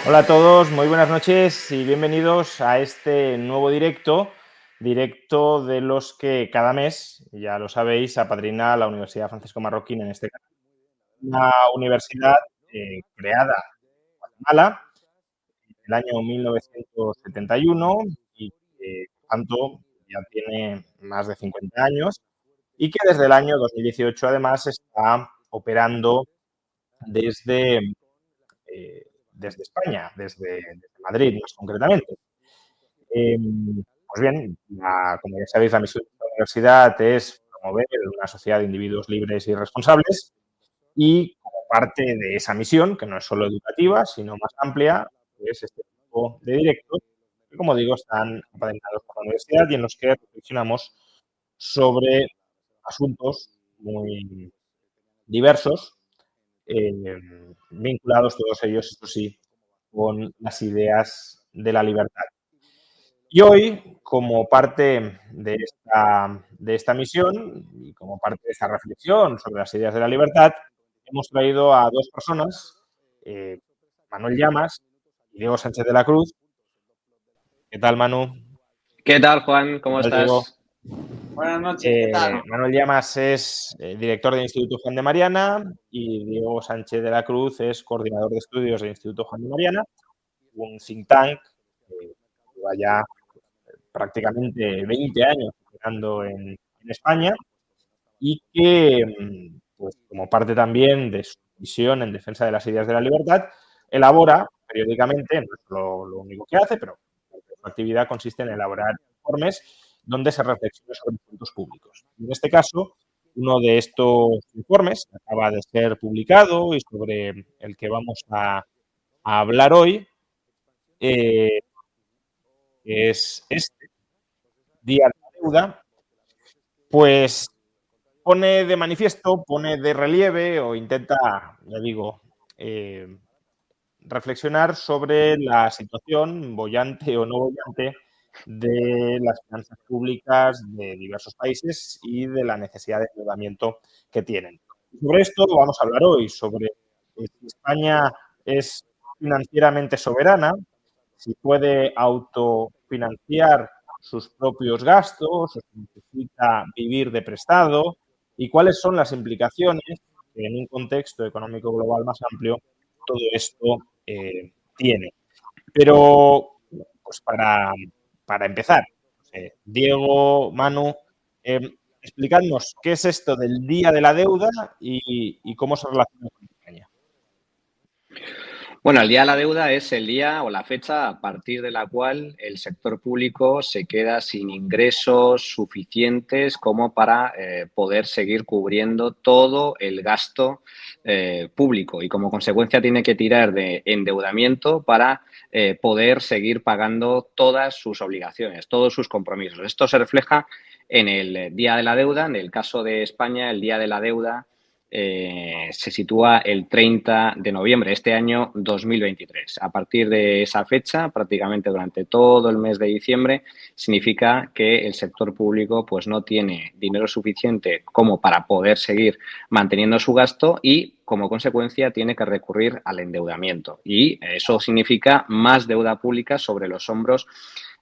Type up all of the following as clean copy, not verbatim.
Hola a todos, muy buenas noches y bienvenidos a este nuevo directo de los que cada mes, ya lo sabéis, apadrina la Universidad Francisco Marroquín, en este caso, una universidad creada en Guatemala en el año 1971 y que, por tanto, ya tiene más de 50 años y que desde el año 2018 además está operando desde desde España, desde Madrid más concretamente. Pues bien, como ya sabéis, la misión de la universidad es promover una sociedad de individuos libres y responsables y como parte de esa misión, que no es solo educativa, sino más amplia, pues este tipo de directos, que como digo, están apadrinados por la universidad y en los que reflexionamos sobre asuntos muy diversos, vinculados todos ellos, eso sí, con las ideas de la libertad. Y hoy, como parte de esta misión y como parte de esta reflexión sobre las ideas de la libertad, hemos traído a dos personas, eh, Manuel Llamas y Diego Sánchez de la Cruz. ¿Qué tal, Manu? ¿Qué tal, Juan? ¿Qué ¿Cómo tal, Diego? estás? Buenas noches, ¿qué tal? Manuel Llamas es director del Instituto Juan de Mariana y Diego Sánchez de la Cruz es coordinador de estudios del Instituto Juan de Mariana, un think tank que lleva ya prácticamente 20 años operando en España y que, pues, como parte también de su misión en defensa de las ideas de la libertad, elabora periódicamente, no es lo único que hace, pero su actividad consiste en elaborar informes donde se reflexiona sobre asuntos públicos. En este caso, uno de estos informes acaba de ser publicado y sobre el que vamos a hablar hoy, eh, es este, Día de la Deuda, pues pone de manifiesto, pone de relieve o intenta, ya digo, eh, reflexionar sobre la situación boyante o no boyante de las finanzas públicas de diversos países y de la necesidad de endeudamiento que tienen. Sobre esto vamos a hablar hoy, sobre si España es financieramente soberana, si puede autofinanciar sus propios gastos, o si necesita vivir de prestado y cuáles son las implicaciones que en un contexto económico global más amplio todo esto tiene. Pero, pues para empezar, Diego, Manu, eh, explicadnos qué es esto del Día de la Deuda y cómo se relaciona con España. Bueno, el Día de la Deuda es el día o la fecha a partir de la cual el sector público se queda sin ingresos suficientes como para poder seguir cubriendo todo el gasto público y como consecuencia tiene que tirar de endeudamiento para poder seguir pagando todas sus obligaciones, todos sus compromisos. Esto se refleja en el Día de la Deuda. En el caso de España, el Día de la Deuda se sitúa el 30 de noviembre, este año 2023. A partir de esa fecha, prácticamente durante todo el mes de diciembre, significa que el sector público pues, no tiene dinero suficiente como para poder seguir manteniendo su gasto y, como consecuencia, tiene que recurrir al endeudamiento. Y eso significa más deuda pública sobre los hombros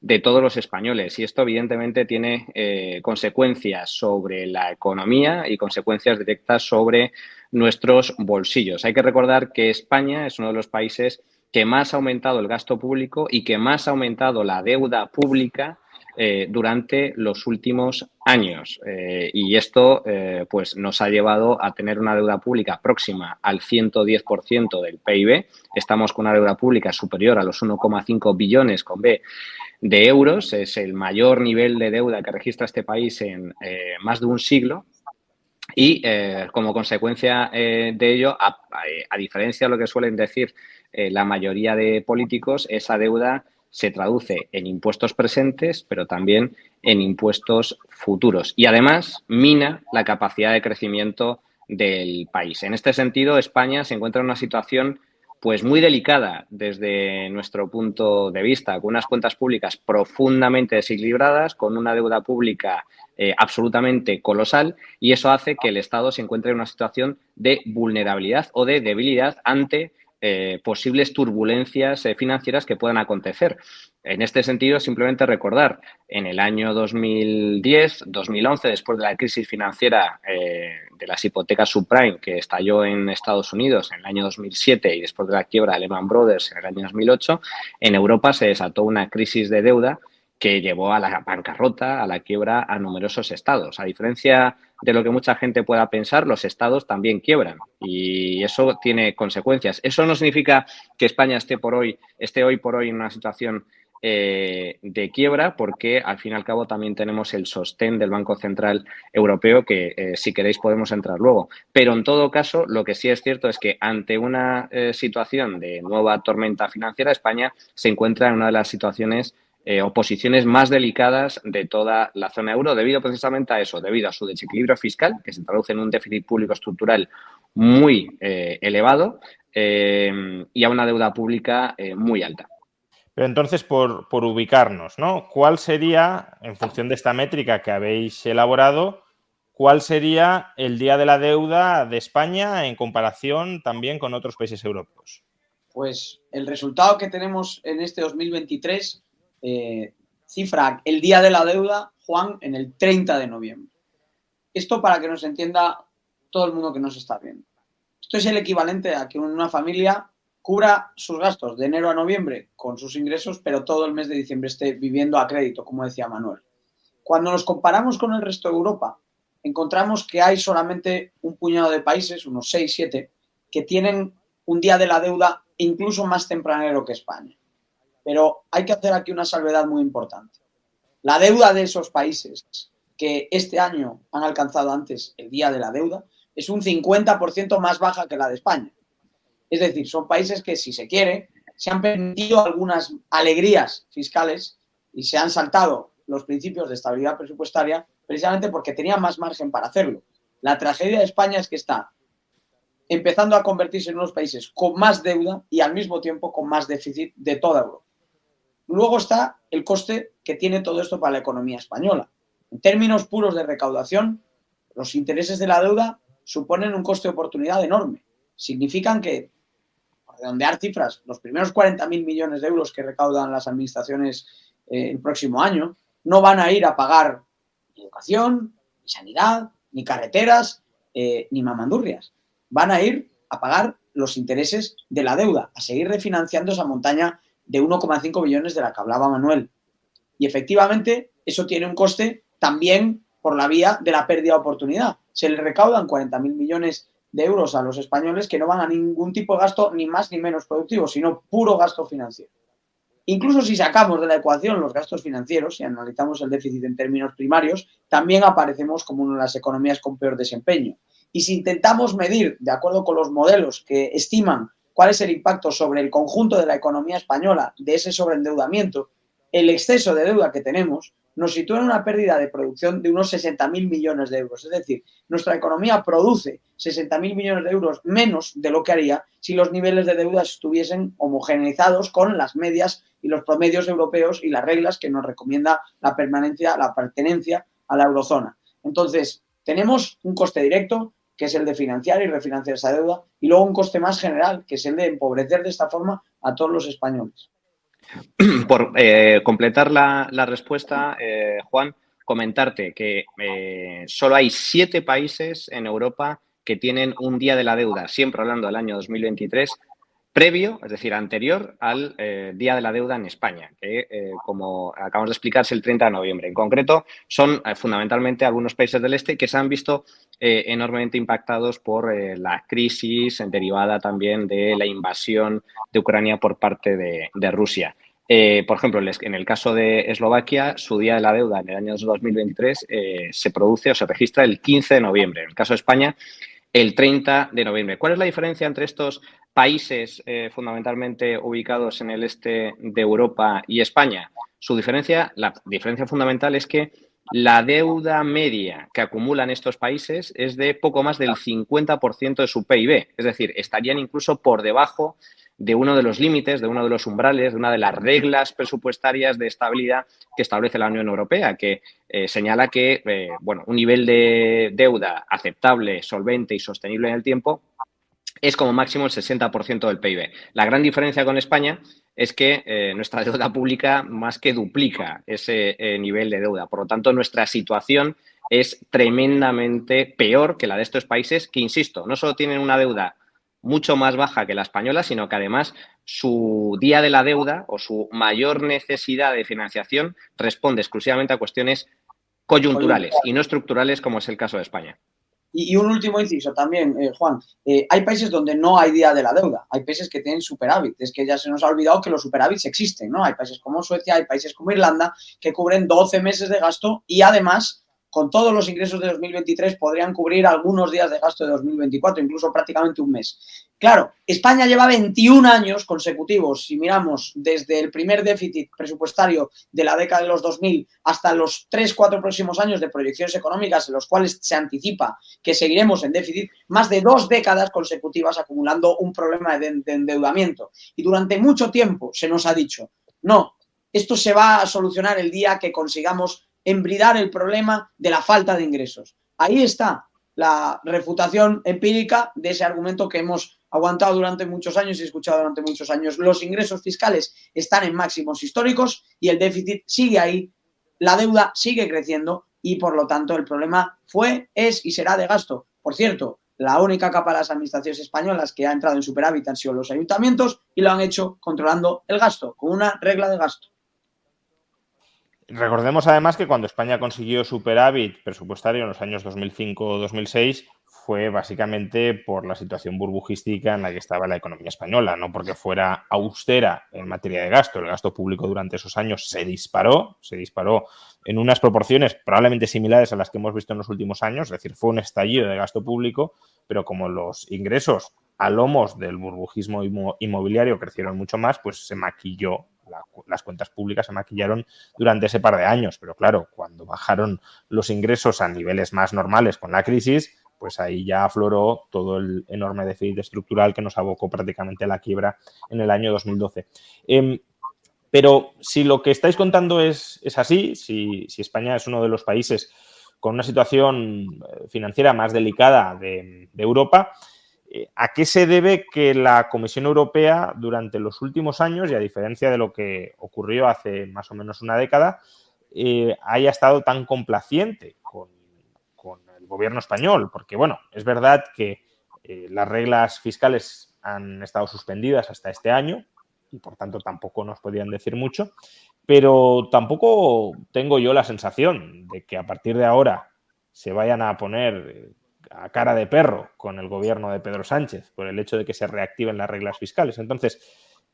de todos los españoles. Y esto, evidentemente, tiene consecuencias sobre la economía y consecuencias directas sobre nuestros bolsillos. Hay que recordar que España es uno de los países que más ha aumentado el gasto público y que más ha aumentado la deuda pública durante los últimos años. Y esto pues nos ha llevado a tener una deuda pública próxima al 110% del PIB. Estamos con una deuda pública superior a los 1,5 billones con B de euros. Es el mayor nivel de deuda que registra este país en más de un siglo. Y como consecuencia de ello, a diferencia de lo que suelen decir la mayoría de políticos, esa deuda se traduce en impuestos presentes, pero también en impuestos futuros. Y además mina la capacidad de crecimiento del país. En este sentido, España se encuentra en una situación pues muy delicada desde nuestro punto de vista, con unas cuentas públicas profundamente desequilibradas, con una deuda pública absolutamente colosal, y eso hace que el Estado se encuentre en una situación de vulnerabilidad o de debilidad ante posibles turbulencias financieras que puedan acontecer. En este sentido, simplemente recordar, en el año 2010, 2011, después de la crisis financiera de las hipotecas subprime que estalló en Estados Unidos en el año 2007 y después de la quiebra de Lehman Brothers en el año 2008, en Europa se desató una crisis de deuda que llevó a la bancarrota, a la quiebra a numerosos estados. A diferencia de lo que mucha gente pueda pensar, los estados también quiebran y eso tiene consecuencias. Eso no significa que España esté hoy por hoy en una situación de quiebra, porque al fin y al cabo también tenemos el sostén del Banco Central Europeo, que si queréis podemos entrar luego. Pero en todo caso, lo que sí es cierto es que ante una situación de nueva tormenta financiera, España se encuentra en una de las situaciones o posiciones más delicadas de toda la zona euro, debido precisamente a eso, debido a su desequilibrio fiscal, que se traduce en un déficit público estructural muy elevado y a una deuda pública muy alta. Pero entonces, por ubicarnos, ¿no? ¿Cuál sería, en función de esta métrica que habéis elaborado, cuál sería el día de la deuda de España en comparación también con otros países europeos? Pues el resultado que tenemos en este 2023 cifra el día de la deuda, Juan, en el 30 de noviembre. Esto para que nos entienda todo el mundo que nos está viendo. Esto es el equivalente a que una familia cubra sus gastos de enero a noviembre con sus ingresos, pero todo el mes de diciembre esté viviendo a crédito, como decía Manuel. Cuando nos comparamos con el resto de Europa, encontramos que hay solamente un puñado de países, unos 6, 7, que tienen un día de la deuda incluso más tempranero que España. Pero hay que hacer aquí una salvedad muy importante. La deuda de esos países que este año han alcanzado antes el día de la deuda es un 50% más baja que la de España. Es decir, son países que, si se quiere, se han permitido algunas alegrías fiscales y se han saltado los principios de estabilidad presupuestaria precisamente porque tenían más margen para hacerlo. La tragedia de España es que está empezando a convertirse en unos países con más deuda y al mismo tiempo con más déficit de toda Europa. Luego está el coste que tiene todo esto para la economía española. En términos puros de recaudación, los intereses de la deuda suponen un coste de oportunidad enorme. Significan que, por redondear cifras, los primeros 40.000 millones de euros que recaudan las administraciones el próximo año no van a ir a pagar ni educación, ni sanidad, ni carreteras, ni mamandurrias. Van a ir a pagar los intereses de la deuda, a seguir refinanciando esa montaña de 1,5 billones de la que hablaba Manuel. Y efectivamente eso tiene un coste también por la vía de la pérdida de oportunidad. Se le recaudan 40.000 millones de euros a los españoles que no van a ningún tipo de gasto ni más ni menos productivo, sino puro gasto financiero. Incluso si sacamos de la ecuación los gastos financieros y analizamos el déficit en términos primarios, también aparecemos como una de las economías con peor desempeño. Y si intentamos medir, de acuerdo con los modelos que estiman cuál es el impacto sobre el conjunto de la economía española de ese sobreendeudamiento, el exceso de deuda que tenemos nos sitúa en una pérdida de producción de unos 60.000 millones de euros. Es decir, nuestra economía produce 60.000 millones de euros menos de lo que haría si los niveles de deuda estuviesen homogeneizados con las medias y los promedios europeos y las reglas que nos recomienda la pertenencia a la eurozona. Entonces, tenemos un coste directo, que es el de financiar y refinanciar esa deuda, y luego un coste más general, que es el de empobrecer de esta forma a todos los españoles. Por completar la respuesta, Juan, comentarte que solo hay 7 países en Europa que tienen un día de la deuda, siempre hablando del año 2023, previo, es decir, anterior al día de la deuda en España, que como acabamos de explicar es el 30 de noviembre. En concreto, son fundamentalmente algunos países del este que se han visto enormemente impactados por la crisis derivada también de la invasión de Ucrania por parte de Rusia. Por ejemplo, en el caso de Eslovaquia, su día de la deuda en el año 2023 se produce o se registra el 15 de noviembre. En el caso de España, el 30 de noviembre. ¿Cuál es la diferencia entre estos países fundamentalmente ubicados en el este de Europa y España? La diferencia fundamental es que la deuda media que acumulan estos países es de poco más del 50% de su PIB. Es decir, estarían incluso por debajo de uno de los límites, de uno de los umbrales, de una de las reglas presupuestarias de estabilidad que establece la Unión Europea, que señala que un nivel de deuda aceptable, solvente y sostenible en el tiempo es como máximo el 60% del PIB. La gran diferencia con España es que nuestra deuda pública más que duplica ese nivel de deuda. Por lo tanto, nuestra situación es tremendamente peor que la de estos países que, insisto, no solo tienen una deuda mucho más baja que la española, sino que además su día de la deuda o su mayor necesidad de financiación responde exclusivamente a cuestiones coyunturales y no estructurales, como es el caso de España. Y un último inciso también, Juan. Hay países donde no hay día de la deuda. Hay países que tienen superávit. Es que ya se nos ha olvidado que los superávits existen, ¿no? Hay países como Suecia, hay países como Irlanda que cubren 12 meses de gasto y además, con todos los ingresos de 2023, podrían cubrir algunos días de gasto de 2024, incluso prácticamente un mes. Claro, España lleva 21 años consecutivos, si miramos desde el primer déficit presupuestario de la década de los 2000 hasta los 3-4 próximos años de proyecciones económicas en los cuales se anticipa que seguiremos en déficit, más de 2 décadas consecutivas acumulando un problema de endeudamiento. Y durante mucho tiempo se nos ha dicho, no, esto se va a solucionar el día que consigamos embridar el problema de la falta de ingresos. Ahí está la refutación empírica de ese argumento que hemos aguantado durante muchos años y escuchado durante muchos años. Los ingresos fiscales están en máximos históricos y el déficit sigue ahí, la deuda sigue creciendo y por lo tanto el problema fue, es y será de gasto. Por cierto, la única capa de las administraciones españolas que ha entrado en superávit han sido los ayuntamientos y lo han hecho controlando el gasto, con una regla de gasto. Recordemos además que cuando España consiguió superávit presupuestario en los años 2005-2006 fue básicamente por la situación burbujística en la que estaba la economía española, no porque fuera austera en materia de gasto. El gasto público durante esos años se disparó en unas proporciones probablemente similares a las que hemos visto en los últimos años, es decir, fue un estallido de gasto público, pero como los ingresos a lomos del burbujismo inmobiliario crecieron mucho más, pues se maquilló. Las cuentas públicas se maquillaron durante ese par de años, pero claro, cuando bajaron los ingresos a niveles más normales con la crisis, pues ahí ya afloró todo el enorme déficit estructural que nos abocó prácticamente a la quiebra en el año 2012. Pero si lo que estáis contando es así, si España es uno de los países con una situación financiera más delicada de Europa, ¿a qué se debe que la Comisión Europea durante los últimos años, y a diferencia de lo que ocurrió hace más o menos una década, haya estado tan complaciente con el gobierno español? Porque, bueno, es verdad que las reglas fiscales han estado suspendidas hasta este año y, por tanto, tampoco nos podían decir mucho, pero tampoco tengo yo la sensación de que a partir de ahora se vayan a poner a cara de perro con el gobierno de Pedro Sánchez por el hecho de que se reactiven las reglas fiscales. Entonces,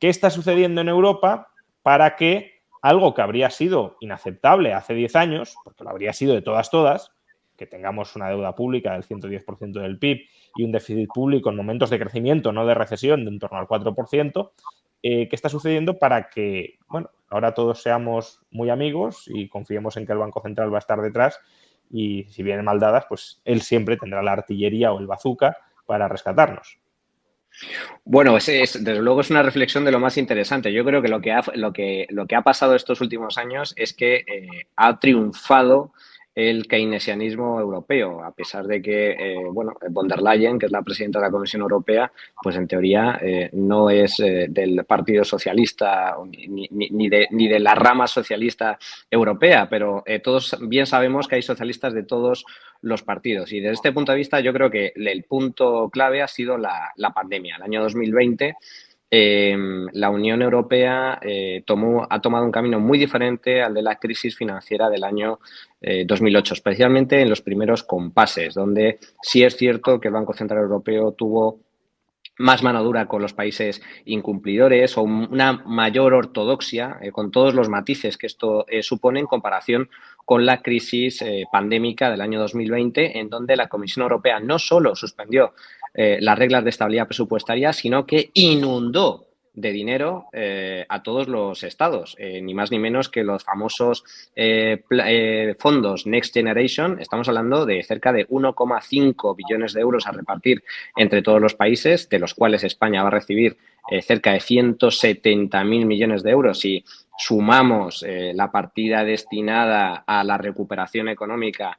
¿qué está sucediendo en Europa para que algo que habría sido inaceptable hace 10 años, porque lo habría sido de todas, que tengamos una deuda pública del 110% del PIB y un déficit público en momentos de crecimiento, no de recesión, de en torno al 4%, ¿qué está sucediendo para que, bueno, ahora todos seamos muy amigos y confiemos en que el Banco Central va a estar detrás? Y si vienen mal dadas, pues él siempre tendrá la artillería o el bazooka para rescatarnos. Bueno, desde luego es una reflexión de lo más interesante. Yo creo que lo que ha pasado estos últimos años es que ha triunfado el keynesianismo europeo, a pesar de que, von der Leyen, que es la presidenta de la Comisión Europea, pues en teoría no es del Partido Socialista ni de la rama socialista europea, pero todos bien sabemos que hay socialistas de todos los partidos. Y desde este punto de vista, yo creo que el punto clave ha sido la pandemia. El año 2020, la Unión Europea ha tomado un camino muy diferente al de la crisis financiera del año 2008, especialmente en los primeros compases, donde sí es cierto que el Banco Central Europeo tuvo más mano dura con los países incumplidores o una mayor ortodoxia, con todos los matices que esto supone en comparación con la crisis pandémica del año 2020, en donde la Comisión Europea no solo suspendió las reglas de estabilidad presupuestaria, sino que inundó de dinero a todos los estados, ni más ni menos que los famosos fondos Next Generation. Estamos hablando de cerca de 1,5 billones de euros a repartir entre todos los países, de los cuales España va a recibir cerca de 170.000 millones de euros. Y sumamos la partida destinada a la recuperación económica,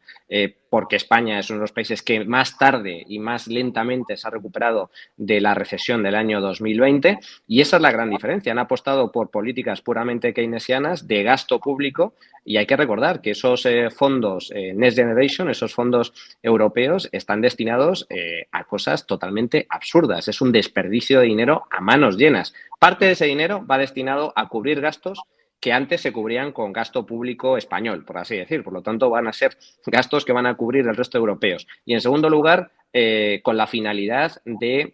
porque España es uno de los países que más tarde y más lentamente se ha recuperado de la recesión del año 2020, y esa es la gran diferencia. Han apostado por políticas puramente keynesianas de gasto público, y hay que recordar que esos fondos Next Generation, esos fondos europeos, están destinados a cosas totalmente absurdas. Es un desperdicio de dinero a manos llenas. Parte de ese dinero va destinado a cubrir gastos que antes se cubrían con gasto público español, por así decir. Por lo tanto, van a ser gastos que van a cubrir el resto de europeos. Y, en segundo lugar, con la finalidad de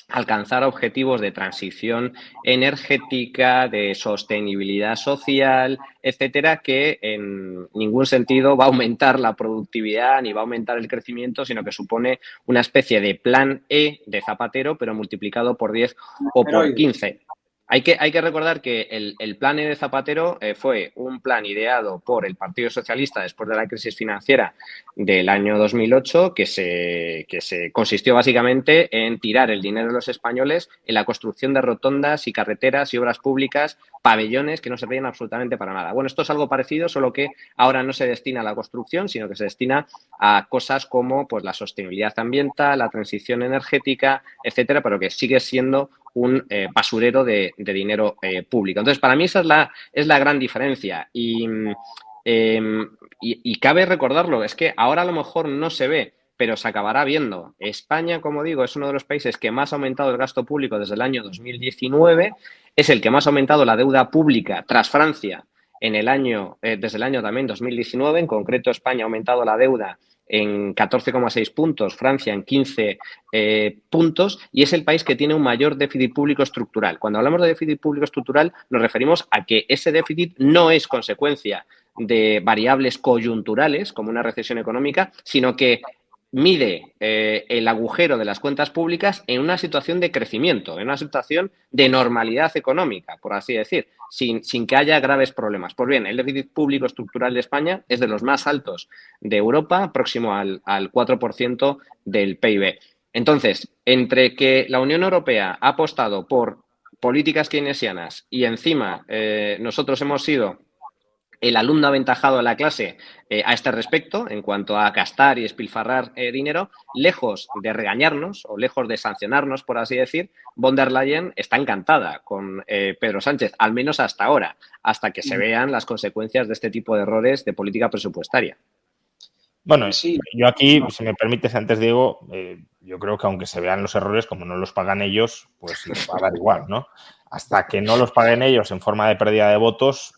alcanzar objetivos de transición energética, de sostenibilidad social, etcétera, que en ningún sentido va a aumentar la productividad ni va a aumentar el crecimiento, sino que supone una especie de plan E de Zapatero, pero multiplicado por 10 o por 15. Hay que recordar que el plan E de Zapatero fue un plan ideado por el Partido Socialista después de la crisis financiera del año 2008, que se consistió básicamente en tirar el dinero de los españoles en la construcción de rotondas y carreteras y obras públicas, pabellones que no servían absolutamente para nada. Bueno, esto es algo parecido, solo que ahora no se destina a la construcción, sino que se destina a cosas como pues, la sostenibilidad ambiental, la transición energética, etcétera, pero que sigue siendo un basurero de dinero público. Entonces, para mí esa es la gran diferencia. Y cabe recordarlo, es que ahora a lo mejor no se ve, pero se acabará viendo. España, como digo, es uno de los países que más ha aumentado el gasto público desde el año 2019, es el que más ha aumentado la deuda pública tras Francia en el año, desde el año también 2019. En concreto, España ha aumentado la deuda en 14,6 puntos, Francia en 15 puntos, y es el país que tiene un mayor déficit público estructural. Cuando hablamos de déficit público estructural, nos referimos a que ese déficit no es consecuencia de variables coyunturales, como una recesión económica, sino que mide el agujero de las cuentas públicas en una situación de crecimiento, en una situación de normalidad económica, por así decir, sin que haya graves problemas. Pues bien, el déficit público estructural de España es de los más altos de Europa, próximo al 4% del PIB. Entonces, entre que la Unión Europea ha apostado por políticas keynesianas y encima nosotros hemos sido el alumno aventajado de la clase a este respecto, en cuanto a gastar y despilfarrar dinero, lejos de regañarnos o lejos de sancionarnos, por así decir, von der Leyen está encantada con Pedro Sánchez, al menos hasta ahora, hasta que se vean las consecuencias de este tipo de errores de política presupuestaria. Bueno, sí. Yo aquí, si me permites, antes Diego, yo creo que aunque se vean los errores, como no los pagan ellos, pues les va a dar igual, ¿no? Hasta que no los paguen ellos en forma de pérdida de votos,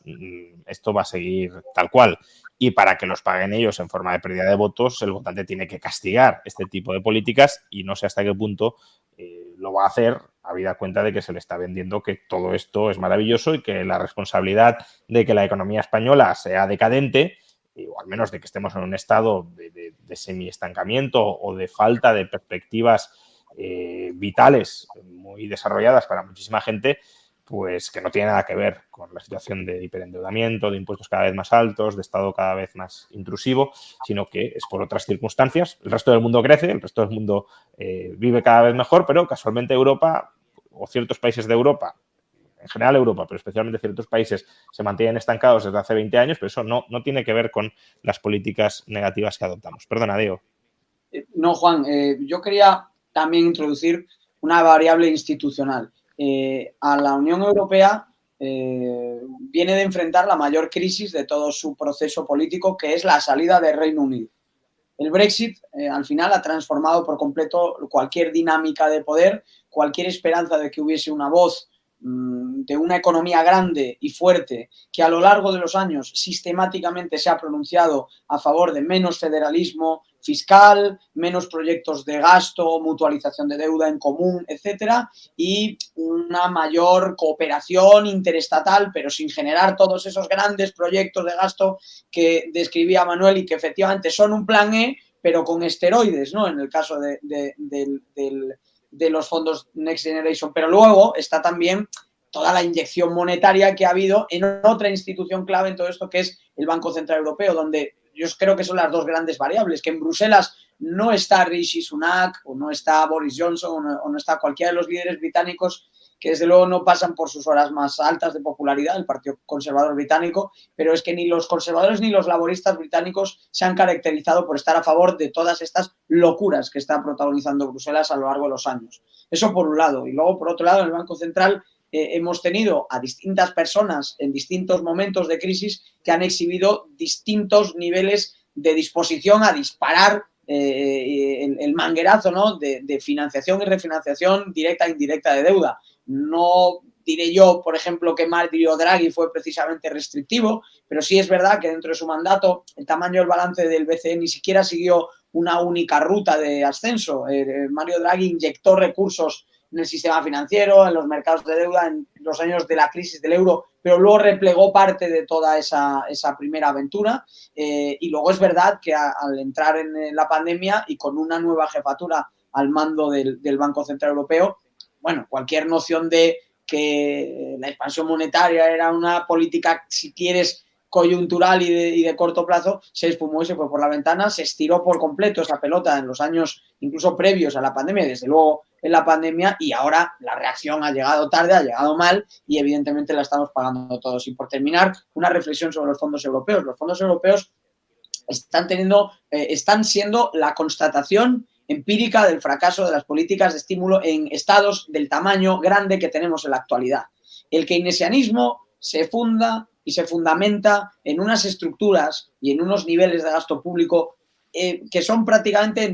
esto va a seguir tal cual. Y para que los paguen ellos en forma de pérdida de votos, el votante tiene que castigar este tipo de políticas y no sé hasta qué punto lo va a hacer, habida cuenta de que se le está vendiendo que todo esto es maravilloso y que la responsabilidad de que la economía española sea decadente, o al menos de que estemos en un estado de semi-estancamiento o de falta de perspectivas vitales muy desarrolladas para muchísima gente, pues que no tiene nada que ver con la situación de hiperendeudamiento, de impuestos cada vez más altos, de Estado cada vez más intrusivo, sino que es por otras circunstancias. El resto del mundo crece, el resto del mundo vive cada vez mejor, pero casualmente Europa o ciertos países de Europa, en general Europa, pero especialmente ciertos países, se mantienen estancados desde hace 20 años, pero eso no tiene que ver con las políticas negativas que adoptamos. Perdona, Diego. No, Juan, yo quería también introducir una variable institucional. A la Unión Europea viene de enfrentar la mayor crisis de todo su proceso político, que es la salida del Reino Unido. El Brexit, al final, ha transformado por completo cualquier dinámica de poder, cualquier esperanza de que hubiese una voz de una economía grande y fuerte que a lo largo de los años sistemáticamente se ha pronunciado a favor de menos federalismo fiscal, menos proyectos de gasto, mutualización de deuda en común, etcétera, y una mayor cooperación interestatal, pero sin generar todos esos grandes proyectos de gasto que describía Manuel y que efectivamente son un plan E, pero con esteroides, ¿no? En el caso de los fondos Next Generation, pero luego está también toda la inyección monetaria que ha habido en otra institución clave en todo esto, que es el Banco Central Europeo, donde yo creo que son las dos grandes variables, que en Bruselas no está Rishi Sunak o no está Boris Johnson o no está cualquiera de los líderes británicos que desde luego no pasan por sus horas más altas de popularidad, el Partido Conservador británico, pero es que ni los conservadores ni los laboristas británicos se han caracterizado por estar a favor de todas estas locuras que está protagonizando Bruselas a lo largo de los años. Eso por un lado. Y luego, por otro lado, en el Banco Central hemos tenido a distintas personas en distintos momentos de crisis que han exhibido distintos niveles de disposición a disparar el manguerazo, ¿no?, de financiación y refinanciación directa e indirecta de deuda. No diré yo, por ejemplo, que Mario Draghi fue precisamente restrictivo, pero sí es verdad que dentro de su mandato el tamaño del balance del BCE ni siquiera siguió una única ruta de ascenso. Mario Draghi inyectó recursos en el sistema financiero, en los mercados de deuda, en los años de la crisis del euro, pero luego replegó parte de toda esa primera aventura. Y luego es verdad que al entrar en la pandemia y con una nueva jefatura al mando del Banco Central Europeo, bueno, cualquier noción de que la expansión monetaria era una política, si quieres, coyuntural y de corto plazo, se esfumó y se fue por la ventana, se estiró por completo esa pelota en los años incluso previos a la pandemia, y desde luego en la pandemia, y ahora la reacción ha llegado tarde, ha llegado mal, y evidentemente la estamos pagando todos. Y por terminar, una reflexión sobre los fondos europeos. Los fondos europeos están siendo la constatación empírica del fracaso de las políticas de estímulo en estados del tamaño grande que tenemos en la actualidad. El keynesianismo se funda y se fundamenta en unas estructuras y en unos niveles de gasto público que son prácticamente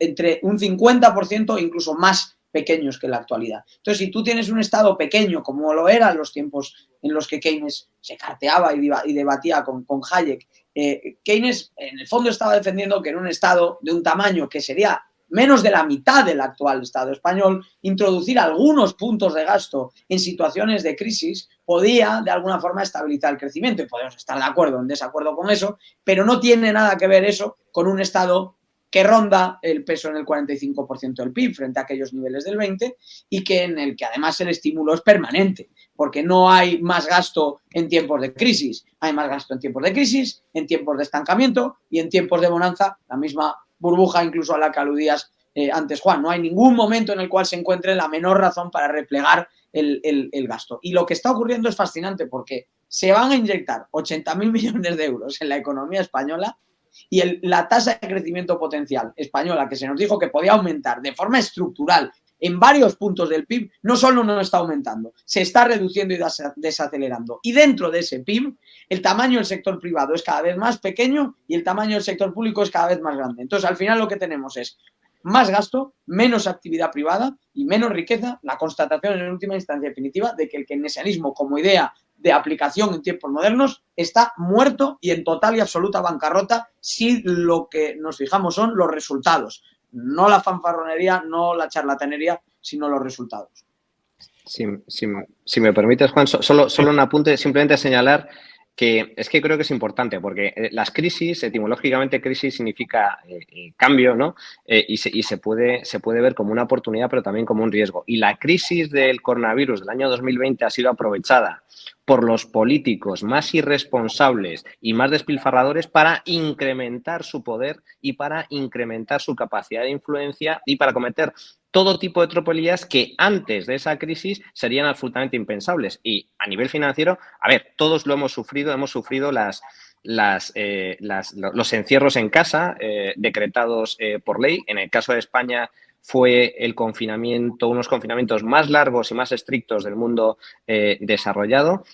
entre un 50% e incluso más pequeños que en la actualidad. Entonces, si tú tienes un Estado pequeño, como lo eran los tiempos en los que Keynes se carteaba y debatía con Hayek, Keynes en el fondo estaba defendiendo que en un Estado de un tamaño que sería menos de la mitad del actual Estado español, introducir algunos puntos de gasto en situaciones de crisis podía, de alguna forma, estabilizar el crecimiento. Y podemos estar de acuerdo o en desacuerdo con eso, pero no tiene nada que ver eso con un Estado que ronda el peso en el 45% del PIB frente a aquellos niveles del 20% y que en el que además el estímulo es permanente, porque no hay más gasto en tiempos de crisis, hay más gasto en tiempos de crisis, en tiempos de estancamiento y en tiempos de bonanza, la misma burbuja incluso a la que aludías antes, Juan. No hay ningún momento en el cual se encuentre la menor razón para replegar el gasto. Y lo que está ocurriendo es fascinante porque se van a inyectar 80.000 millones de euros en la economía española y la tasa de crecimiento potencial española, que se nos dijo que podía aumentar de forma estructural en varios puntos del PIB, no solo no está aumentando, se está reduciendo y desacelerando. Y dentro de ese PIB, el tamaño del sector privado es cada vez más pequeño y el tamaño del sector público es cada vez más grande. Entonces, al final lo que tenemos es más gasto, menos actividad privada y menos riqueza, la constatación en última instancia definitiva de que el keynesianismo como idea de aplicación en tiempos modernos está muerto y en total y absoluta bancarrota si lo que nos fijamos son los resultados. No la fanfarronería, no la charlatanería, sino los resultados. Si me permites, Juan, solo un apunte, simplemente señalar que es que creo que es importante porque las crisis, etimológicamente crisis significa cambio, ¿no? Y se puede ver como una oportunidad, pero también como un riesgo. Y la crisis del coronavirus del año 2020 ha sido aprovechada por los políticos más irresponsables y más despilfarradores para incrementar su poder y para incrementar su capacidad de influencia y para cometer todo tipo de tropelías que antes de esa crisis serían absolutamente impensables. Y a nivel financiero, a ver, todos lo hemos sufrido los encierros en casa decretados por ley. En el caso de España fue el confinamiento, unos confinamientos más largos y más estrictos del mundo desarrollado.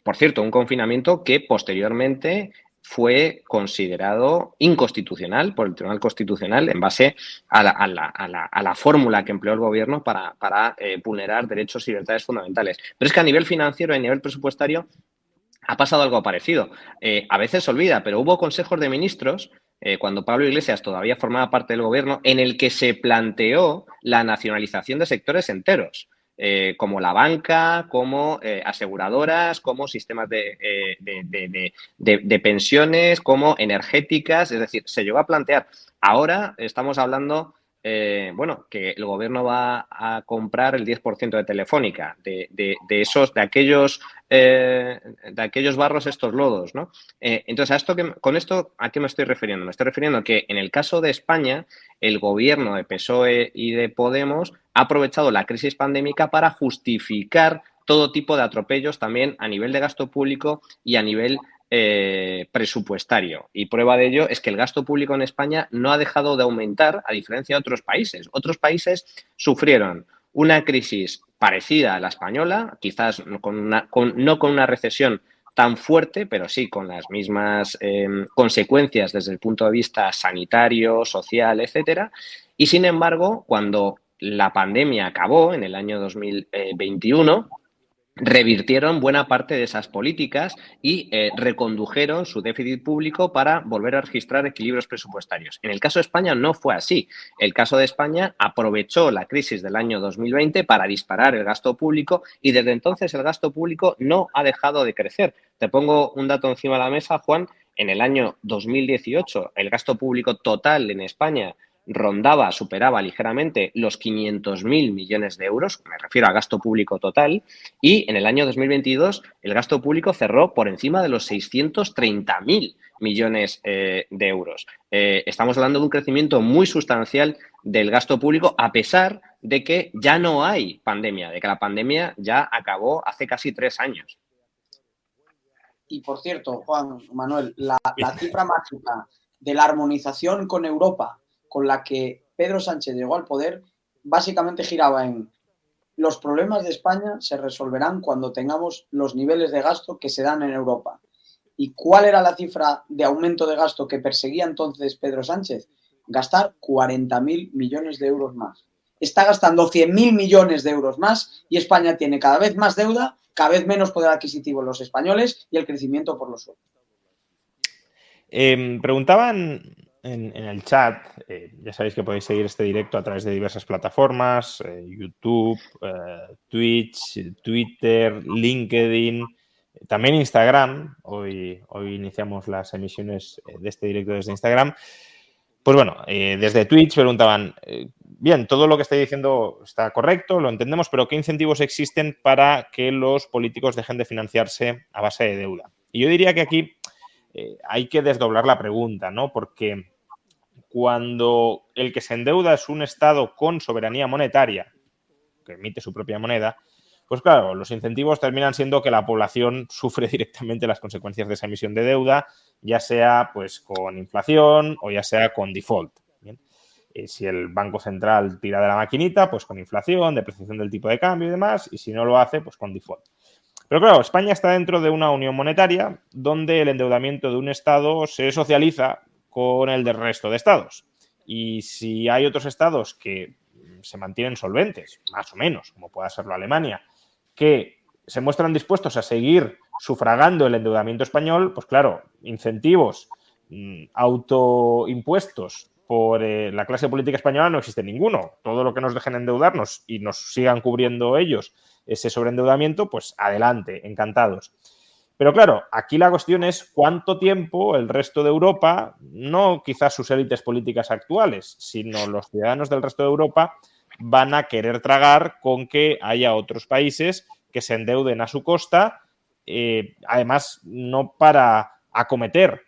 Por cierto, un confinamiento que posteriormente fue considerado inconstitucional por el Tribunal Constitucional en base a la fórmula que empleó el gobierno para vulnerar derechos y libertades fundamentales. Pero es que a nivel financiero y a nivel presupuestario ha pasado algo parecido. A veces se olvida, pero hubo consejos de ministros cuando Pablo Iglesias todavía formaba parte del gobierno en el que se planteó la nacionalización de sectores enteros. Como la banca, como aseguradoras, como sistemas de pensiones, como energéticas, es decir, se llegó a plantear. Ahora estamos hablando que el gobierno va a comprar el 10% de Telefónica, de aquellos barros, estos lodos, ¿no? Entonces, con esto, ¿a qué me estoy refiriendo? Me estoy refiriendo a que en el caso de España, el gobierno de PSOE y de Podemos ha aprovechado la crisis pandémica para justificar todo tipo de atropellos también a nivel de gasto público y a nivel presupuestario. Y prueba de ello es que el gasto público en España no ha dejado de aumentar, a diferencia de otros países. Otros países sufrieron una crisis parecida a la española, quizás no con una recesión tan fuerte, pero sí con las mismas consecuencias desde el punto de vista sanitario, social, etcétera. Y sin embargo, cuando la pandemia acabó en el año 2021, revirtieron buena parte de esas políticas y recondujeron su déficit público para volver a registrar equilibrios presupuestarios. En el caso de España no fue así. El caso de España aprovechó la crisis del año 2020 para disparar el gasto público y desde entonces el gasto público no ha dejado de crecer. Te pongo un dato encima de la mesa, Juan. En el año 2018 el gasto público total en España superaba ligeramente los 500.000 millones de euros, me refiero a gasto público total, y en el año 2022 el gasto público cerró por encima de los 630.000 millones de euros. Estamos hablando de un crecimiento muy sustancial del gasto público, a pesar de que ya no hay pandemia, de que la pandemia ya acabó hace casi 3 años. Y por cierto, Juan Manuel, la cifra mágica de la armonización con Europa, con la que Pedro Sánchez llegó al poder, básicamente giraba en: los problemas de España se resolverán cuando tengamos los niveles de gasto que se dan en Europa. ¿Y cuál era la cifra de aumento de gasto que perseguía entonces Pedro Sánchez? Gastar 40.000 millones de euros más. Está gastando 100.000 millones de euros más y España tiene cada vez más deuda, cada vez menos poder adquisitivo los españoles y el crecimiento por los suelos. Preguntaban en el chat, ya sabéis que podéis seguir este directo a través de diversas plataformas, YouTube, Twitch, Twitter, LinkedIn, también Instagram. Hoy iniciamos las emisiones de este directo desde Instagram. Pues bueno, desde Twitch preguntaban, bien, todo lo que estáis diciendo está correcto, lo entendemos, pero ¿qué incentivos existen para que los políticos dejen de financiarse a base de deuda? Y yo diría que aquí hay que desdoblar la pregunta, ¿no? Porque cuando el que se endeuda es un Estado con soberanía monetaria, que emite su propia moneda, pues claro, los incentivos terminan siendo que la población sufre directamente las consecuencias de esa emisión de deuda, ya sea pues con inflación o ya sea con default. ¿Bien? Si el Banco Central tira de la maquinita, pues con inflación, depreciación del tipo de cambio y demás, y si no lo hace, pues con default. Pero claro, España está dentro de una unión monetaria donde el endeudamiento de un Estado se socializa con el del resto de estados. Y si hay otros estados que se mantienen solventes, más o menos, como pueda serlo Alemania, que se muestran dispuestos a seguir sufragando el endeudamiento español, pues claro, incentivos, autoimpuestos por la clase política española no existe ninguno. Todo lo que nos dejen endeudarnos y nos sigan cubriendo ellos ese sobreendeudamiento, pues adelante, encantados. Pero claro, aquí la cuestión es cuánto tiempo el resto de Europa, no quizás sus élites políticas actuales, sino los ciudadanos del resto de Europa, van a querer tragar con que haya otros países que se endeuden a su costa, además no para acometer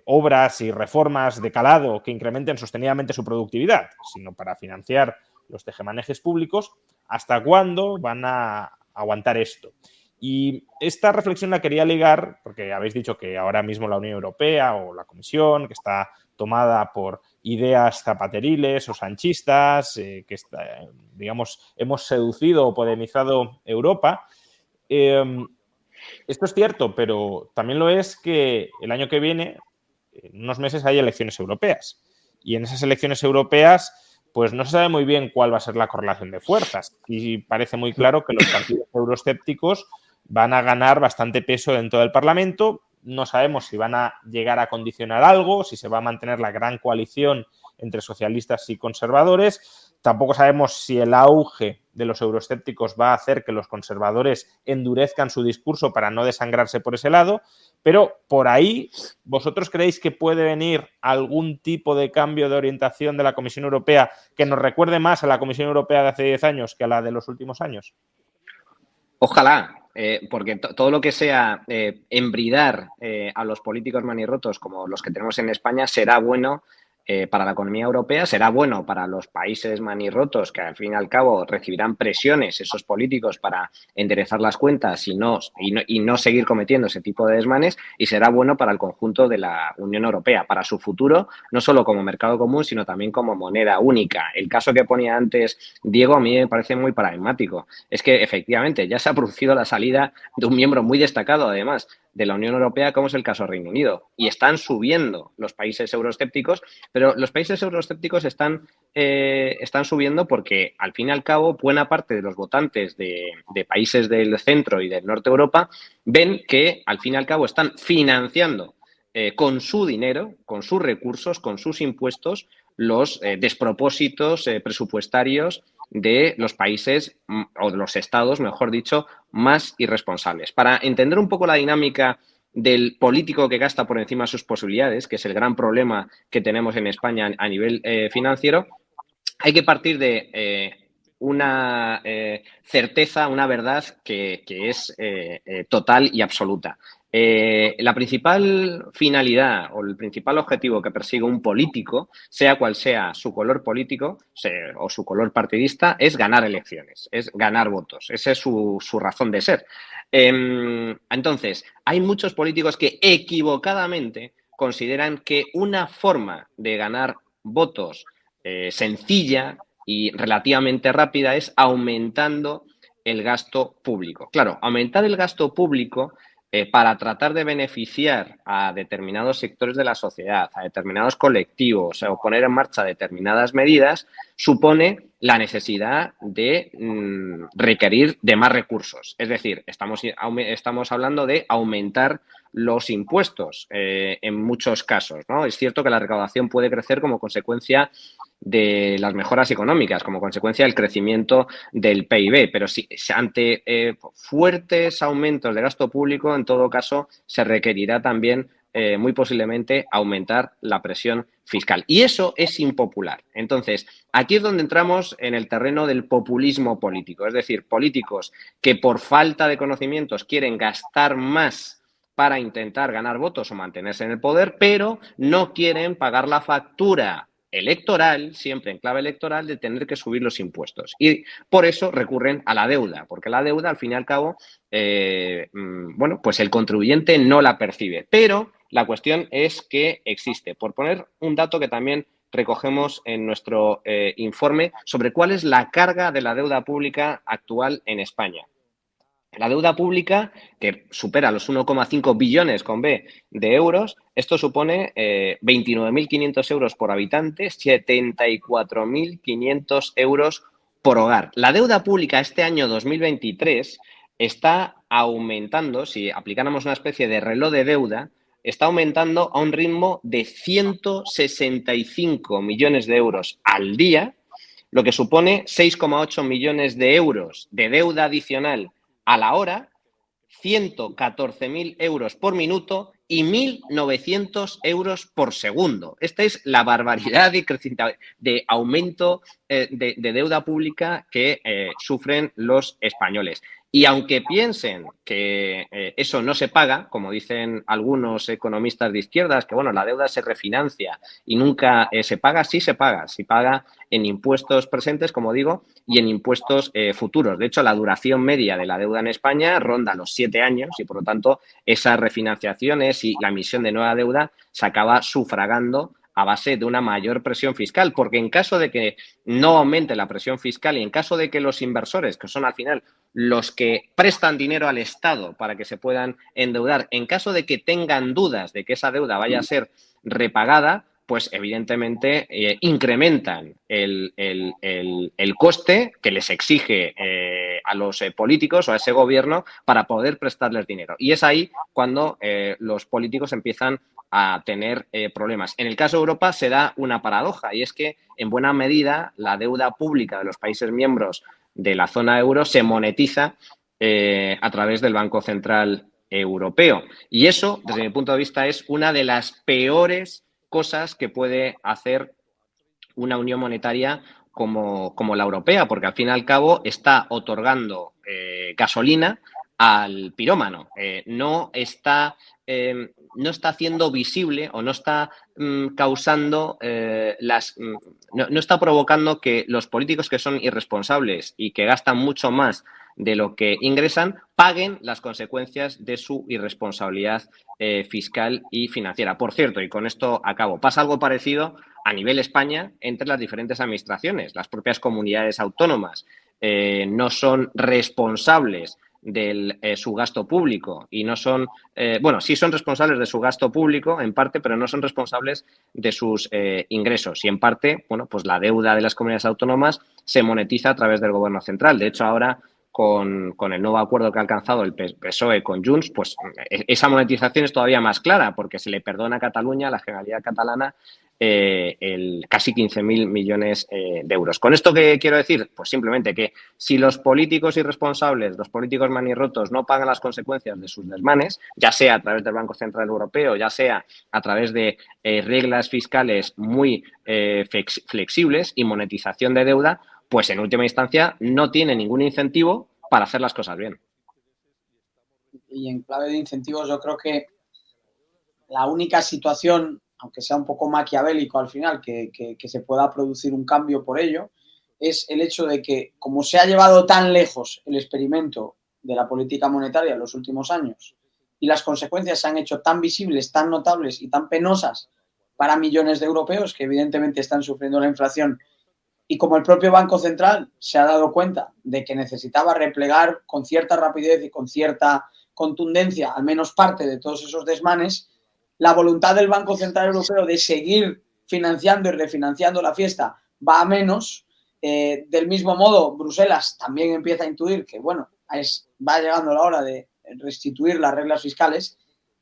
obras y reformas de calado que incrementen sostenidamente su productividad, sino para financiar los tejemanejes públicos. ¿Hasta cuándo van a aguantar esto? Y esta reflexión la quería ligar, porque habéis dicho que ahora mismo la Unión Europea o la Comisión, que está tomada por ideas zapateriles o sanchistas, que digamos, hemos seducido o podemizado Europa. Esto es cierto, pero también lo es que el año que viene, en unos meses, hay elecciones europeas. Y en esas elecciones europeas, pues no se sabe muy bien cuál va a ser la correlación de fuerzas. Y parece muy claro que los partidos euroescépticos van a ganar bastante peso dentro del Parlamento. No sabemos si van a llegar a condicionar algo, si se va a mantener la gran coalición entre socialistas y conservadores. Tampoco sabemos si el auge de los euroescépticos va a hacer que los conservadores endurezcan su discurso para no desangrarse por ese lado, pero por ahí, ¿vosotros creéis que puede venir algún tipo de cambio de orientación de la Comisión Europea que nos recuerde más a la Comisión Europea de hace 10 años que a la de los últimos años? Ojalá, porque todo lo que sea embridar a los políticos manirrotos como los que tenemos en España será bueno para la economía europea, será bueno para los países manirrotos que al fin y al cabo recibirán presiones esos políticos para enderezar las cuentas y no seguir cometiendo ese tipo de desmanes, y será bueno para el conjunto de la Unión Europea, para su futuro, no solo como mercado común, sino también como moneda única. El caso que ponía antes Diego a mí me parece muy paradigmático. Es que efectivamente ya se ha producido la salida de un miembro muy destacado, además, de la Unión Europea, como es el caso Reino Unido. Y están subiendo los países euroescépticos, pero los países euroescépticos están subiendo porque, al fin y al cabo, buena parte de los votantes de países del centro y del norte de Europa ven que, al fin y al cabo, están financiando con su dinero, con sus recursos, con sus impuestos, los despropósitos presupuestarios de los países o de los estados, mejor dicho, más irresponsables. Para entender un poco la dinámica del político que gasta por encima de sus posibilidades, que es el gran problema que tenemos en España a nivel financiero, hay que partir de una certeza, una verdad que es total y absoluta. La principal finalidad o el principal objetivo que persigue un político, sea cual sea su color político o su color partidista, es ganar elecciones, es ganar votos. Esa es su razón de ser. Entonces, hay muchos políticos que equivocadamente consideran que una forma de ganar votos sencilla y relativamente rápida es aumentando el gasto público. Claro, aumentar el gasto público para tratar de beneficiar a determinados sectores de la sociedad, a determinados colectivos, o poner en marcha determinadas medidas, supone la necesidad de requerir de más recursos. Es decir, estamos hablando de aumentar los impuestos en muchos casos, ¿no? Es cierto que la recaudación puede crecer como consecuencia de las mejoras económicas, como consecuencia del crecimiento del PIB, pero si ante fuertes aumentos de gasto público, en todo caso, se requerirá también muy posiblemente aumentar la presión fiscal. Y eso es impopular. Entonces, aquí es donde entramos en el terreno del populismo político, es decir, políticos que por falta de conocimientos quieren gastar más para intentar ganar votos o mantenerse en el poder, pero no quieren pagar la factura electoral, siempre en clave electoral, de tener que subir los impuestos. Y por eso recurren a la deuda, porque la deuda, al fin y al cabo, bueno, pues el contribuyente no la percibe. Pero la cuestión es que existe. Por poner un dato que también recogemos en nuestro informe sobre cuál es la carga de la deuda pública actual en España. La deuda pública, que supera los 1,5 billones con B de euros, esto supone 29.500 euros por habitante, 74.500 euros por hogar. La deuda pública este año 2023 está aumentando, si aplicáramos una especie de reloj de deuda, está aumentando a un ritmo de 165 millones de euros al día, lo que supone 6,8 millones de euros de deuda adicional a la hora, 114.000 euros por minuto y 1.900 euros por segundo. Esta es la barbaridad de aumento de deuda pública que sufren los españoles. Y aunque piensen que eso no se paga, como dicen algunos economistas de izquierdas, que bueno, la deuda se refinancia y nunca se paga, sí se paga. Se paga en impuestos presentes, como digo, y en impuestos futuros. De hecho, la duración media de la deuda en España ronda los 7 años y, por lo tanto, esas refinanciaciones y la emisión de nueva deuda se acaba sufragando a base de una mayor presión fiscal, porque en caso de que no aumente la presión fiscal y en caso de que los inversores, que son al final los que prestan dinero al Estado para que se puedan endeudar, en caso de que tengan dudas de que esa deuda vaya a ser repagada, pues evidentemente incrementan el coste que les exige a los políticos o a ese gobierno para poder prestarles dinero. Y es ahí cuando los políticos empiezan a tener problemas. En el caso de Europa se da una paradoja y es que, en buena medida, la deuda pública de los países miembros de la zona euro se monetiza a través del Banco Central Europeo. Y eso, desde mi punto de vista, es una de las peores cosas que puede hacer una unión monetaria como la europea, porque al fin y al cabo está otorgando gasolina al pirómano. No está haciendo visible o no está causando no está provocando que los políticos que son irresponsables y que gastan mucho más de lo que ingresan paguen las consecuencias de su irresponsabilidad fiscal y financiera. Por cierto, y con esto acabo, pasa algo parecido a nivel España entre las diferentes administraciones. Las propias comunidades autónomas no son responsables de su gasto público y no son, sí son responsables de su gasto público en parte, pero no son responsables de sus ingresos. Y en parte, pues la deuda de las comunidades autónomas se monetiza a través del Gobierno central. De hecho, ahora con el nuevo acuerdo que ha alcanzado el PSOE con Junts, pues esa monetización es todavía más clara porque se le perdona a Cataluña, a la Generalitat Catalana, casi 15.000 millones de euros. ¿Con esto qué quiero decir? Pues simplemente que si los políticos irresponsables, los políticos manirrotos no pagan las consecuencias de sus desmanes, ya sea a través del Banco Central Europeo, ya sea a través de reglas fiscales muy flexibles y monetización de deuda, pues en última instancia no tiene ningún incentivo para hacer las cosas bien. Y en clave de incentivos yo creo que la única situación, aunque sea un poco maquiavélico al final, que se pueda producir un cambio por ello, es el hecho de que, como se ha llevado tan lejos el experimento de la política monetaria en los últimos años y las consecuencias se han hecho tan visibles, tan notables y tan penosas para millones de europeos que evidentemente están sufriendo la inflación, y como el propio Banco Central se ha dado cuenta de que necesitaba replegar con cierta rapidez y con cierta contundencia al menos parte de todos esos desmanes, la voluntad del Banco Central Europeo de seguir financiando y refinanciando la fiesta va a menos. Del mismo modo, Bruselas también empieza a intuir que, va llegando la hora de restituir las reglas fiscales,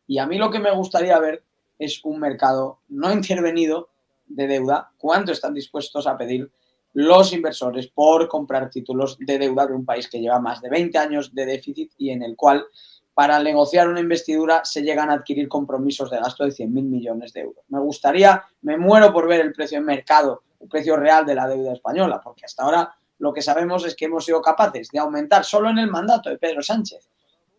y a mí lo que me gustaría ver es un mercado no intervenido de deuda. ¿Cuánto están dispuestos a pedir los inversores por comprar títulos de deuda de un país que lleva más de 20 años de déficit y en el cual, para negociar una investidura, se llegan a adquirir compromisos de gasto de 100.000 millones de euros? Me muero por ver el precio en mercado, el precio real de la deuda española, porque hasta ahora lo que sabemos es que hemos sido capaces de aumentar solo en el mandato de Pedro Sánchez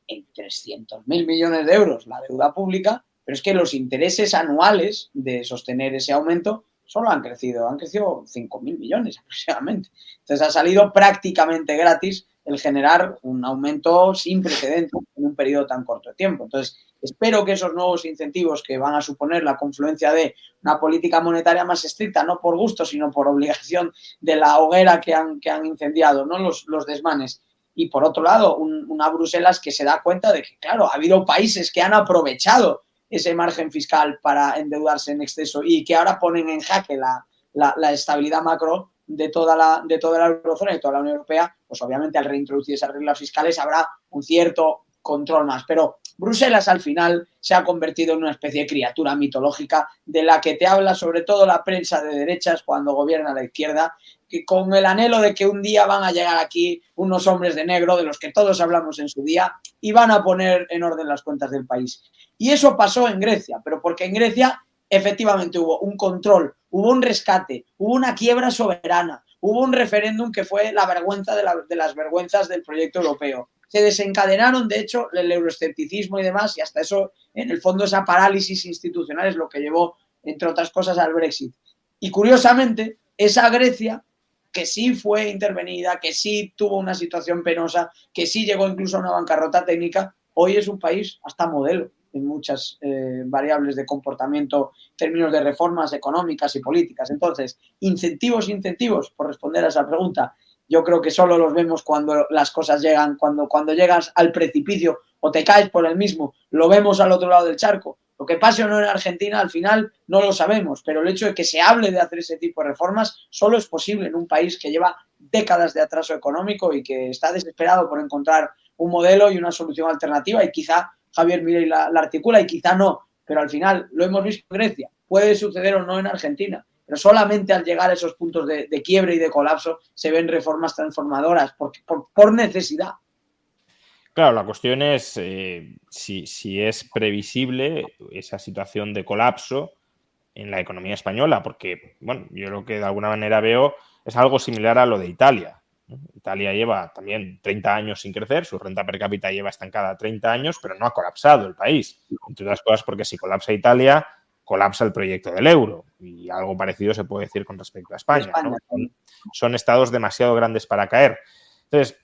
en 300.000 millones de euros la deuda pública, pero es que los intereses anuales de sostener ese aumento solo han crecido 5.000 millones aproximadamente. Entonces ha salido prácticamente gratis el generar un aumento sin precedentes en un periodo tan corto de tiempo. Entonces, espero que esos nuevos incentivos que van a suponer la confluencia de una política monetaria más estricta, no por gusto, sino por obligación de la hoguera que han incendiado, ¿no? Los desmanes. Y por otro lado, una Bruselas que se da cuenta de que, claro, ha habido países que han aprovechado ese margen fiscal para endeudarse en exceso y que ahora ponen en jaque la estabilidad macro de toda la eurozona y de toda la Unión Europea. Pues obviamente al reintroducir esas reglas fiscales habrá un cierto control más. Pero Bruselas al final se ha convertido en una especie de criatura mitológica de la que te habla sobre todo la prensa de derechas cuando gobierna la izquierda, que con el anhelo de que un día van a llegar aquí unos hombres de negro de los que todos hablamos en su día y van a poner en orden las cuentas del país. Y eso pasó en Grecia, pero porque en Grecia efectivamente hubo un control, hubo un rescate, hubo una quiebra soberana, hubo un referéndum que fue la vergüenza de las vergüenzas del proyecto europeo. Se desencadenaron, de hecho, el euroescepticismo y demás, y hasta eso, en el fondo, esa parálisis institucional es lo que llevó, entre otras cosas, al Brexit. Y curiosamente, esa Grecia, que sí fue intervenida, que sí tuvo una situación penosa, que sí llegó incluso a una bancarrota técnica, hoy es un país hasta modelo en muchas variables de comportamiento en términos de reformas económicas y políticas. Entonces, incentivos, por responder a esa pregunta, yo creo que solo los vemos cuando las cosas llegan, cuando llegas al precipicio o te caes por el mismo, lo vemos al otro lado del charco. Lo que pase o no en Argentina, al final no lo sabemos, pero el hecho de que se hable de hacer ese tipo de reformas solo es posible en un país que lleva décadas de atraso económico y que está desesperado por encontrar un modelo y una solución alternativa, y quizá Javier Milei la articula y quizá no, pero al final lo hemos visto en Grecia, puede suceder o no en Argentina, pero solamente al llegar a esos puntos de quiebre y de colapso se ven reformas transformadoras por necesidad. Claro, la cuestión es si es previsible esa situación de colapso en la economía española, porque, bueno, yo lo que de alguna manera veo es algo similar a lo de Italia, ¿no? Italia lleva también 30 años sin crecer, su renta per cápita lleva estancada 30 años, pero no ha colapsado el país. Entre otras cosas porque si colapsa Italia, colapsa el proyecto del euro. Y algo parecido se puede decir con respecto a España, ¿no? Son estados demasiado grandes para caer. Entonces,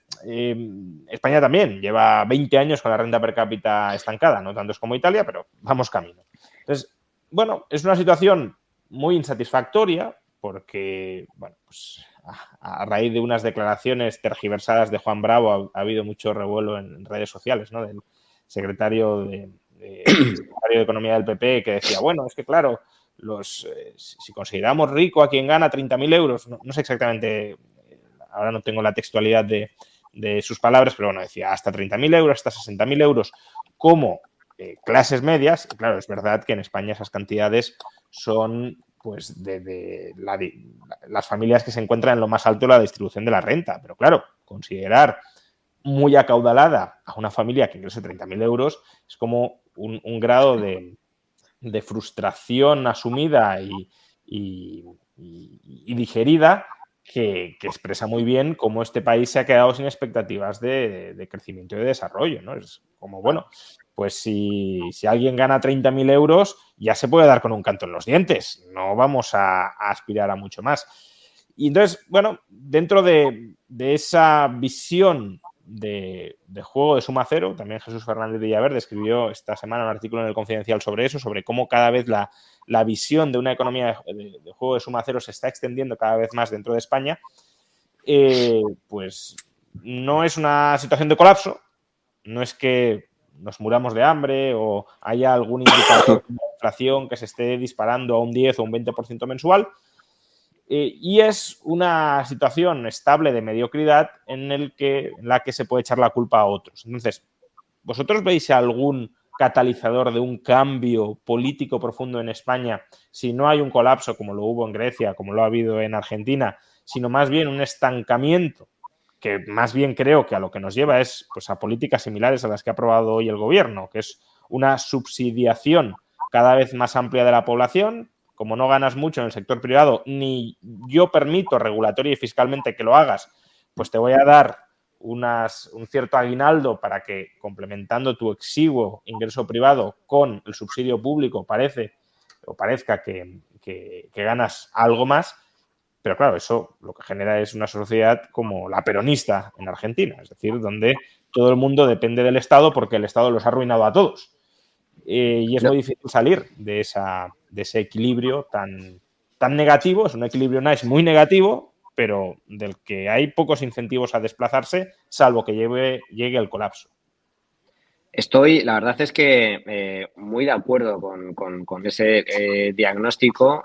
España también lleva 20 años con la renta per cápita estancada, no tantos como Italia, pero vamos camino. Entonces, bueno, es una situación muy insatisfactoria porque, bueno, pues a raíz de unas declaraciones tergiversadas de Juan Bravo ha habido mucho revuelo en redes sociales, ¿no? Del secretario de Economía del PP que decía, bueno, es que claro, si consideramos rico a quien gana 30.000 euros, no sé exactamente, ahora no tengo la textualidad de sus palabras, pero bueno, decía hasta 30.000 euros, hasta 60.000 euros como clases medias. Y claro, es verdad que en España esas cantidades son pues las familias que se encuentran en lo más alto de la distribución de la renta. Pero claro, considerar muy acaudalada a una familia que ingrese 30.000 euros es como un grado de frustración asumida y digerida que expresa muy bien cómo este país se ha quedado sin expectativas de crecimiento y de desarrollo, ¿no? Es como, bueno, pues si alguien gana 30.000 euros ya se puede dar con un canto en los dientes, no vamos a aspirar a mucho más. Y entonces, bueno, dentro de esa visión de juego de suma cero, también Jesús Fernández Villaverde escribió esta semana un artículo en El Confidencial sobre eso, sobre cómo cada vez la visión de una economía de juego de suma cero se está extendiendo cada vez más dentro de España. Pues no es una situación de colapso, no es que nos muramos de hambre o haya algún indicador de inflación que se esté disparando a un 10 o un 20% mensual, y es una situación estable de mediocridad en la que se puede echar la culpa a otros. Entonces, ¿vosotros veis algún catalizador de un cambio político profundo en España si no hay un colapso como lo hubo en Grecia, como lo ha habido en Argentina, sino más bien un estancamiento que más bien creo que a lo que nos lleva es pues, a políticas similares a las que ha aprobado hoy el gobierno, que es una subsidiación cada vez más amplia de la población? Como no ganas mucho en el sector privado, ni yo permito regulatoria y fiscalmente que lo hagas, pues te voy a dar un cierto aguinaldo para que, complementando tu exiguo ingreso privado con el subsidio público, parezca que ganas algo más. Pero claro, eso lo que genera es una sociedad como la peronista en Argentina, es decir, donde todo el mundo depende del Estado porque el Estado los ha arruinado a todos. Y es muy difícil salir de ese equilibrio tan negativo. Es un equilibrio nice muy negativo, pero del que hay pocos incentivos a desplazarse, salvo que llegue el colapso. La verdad es que muy de acuerdo con ese diagnóstico.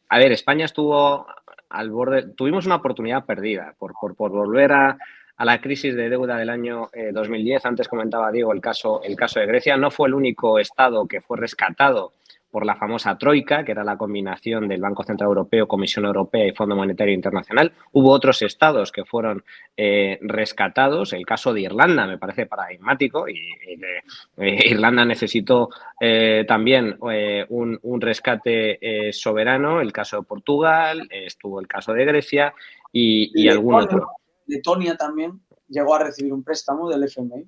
A ver, España estuvo al borde, tuvimos una oportunidad perdida por volver a la crisis de deuda del año 2010. Antes comentaba Diego el caso de Grecia. No fue el único estado que fue rescatado por la famosa Troika, que era la combinación del Banco Central Europeo, Comisión Europea y Fondo Monetario Internacional. Hubo otros estados que fueron rescatados. El caso de Irlanda me parece paradigmático y Irlanda necesitó también un rescate soberano. El caso de Portugal, estuvo el caso de Grecia y algún otro. Letonia también llegó a recibir un préstamo del FMI.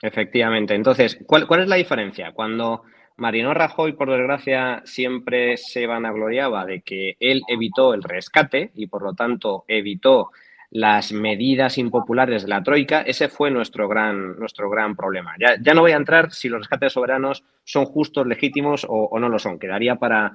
Efectivamente. Entonces, ¿cuál es la diferencia? Cuando Mariano Rajoy, por desgracia, siempre se vanagloriaba de que él evitó el rescate y, por lo tanto, evitó las medidas impopulares de la Troika, ese fue nuestro gran problema. Ya no voy a entrar si los rescates soberanos son justos, legítimos o no lo son. Quedaría para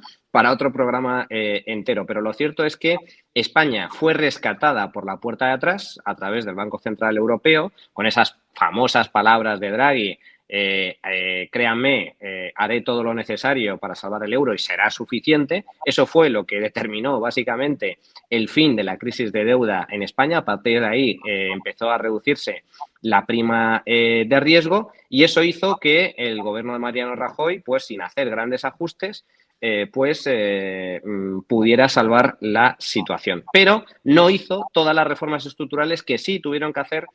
otro programa entero. Pero lo cierto es que España fue rescatada por la puerta de atrás a través del Banco Central Europeo, con esas famosas palabras de Draghi créanme, haré todo lo necesario para salvar el euro y será suficiente. Eso fue lo que determinó básicamente el fin de la crisis de deuda en España. A partir de ahí empezó a reducirse la prima de riesgo y eso hizo que el gobierno de Mariano Rajoy, pues sin hacer grandes ajustes, pudiera salvar la situación. Pero no hizo todas las reformas estructurales que sí tuvieron que hacer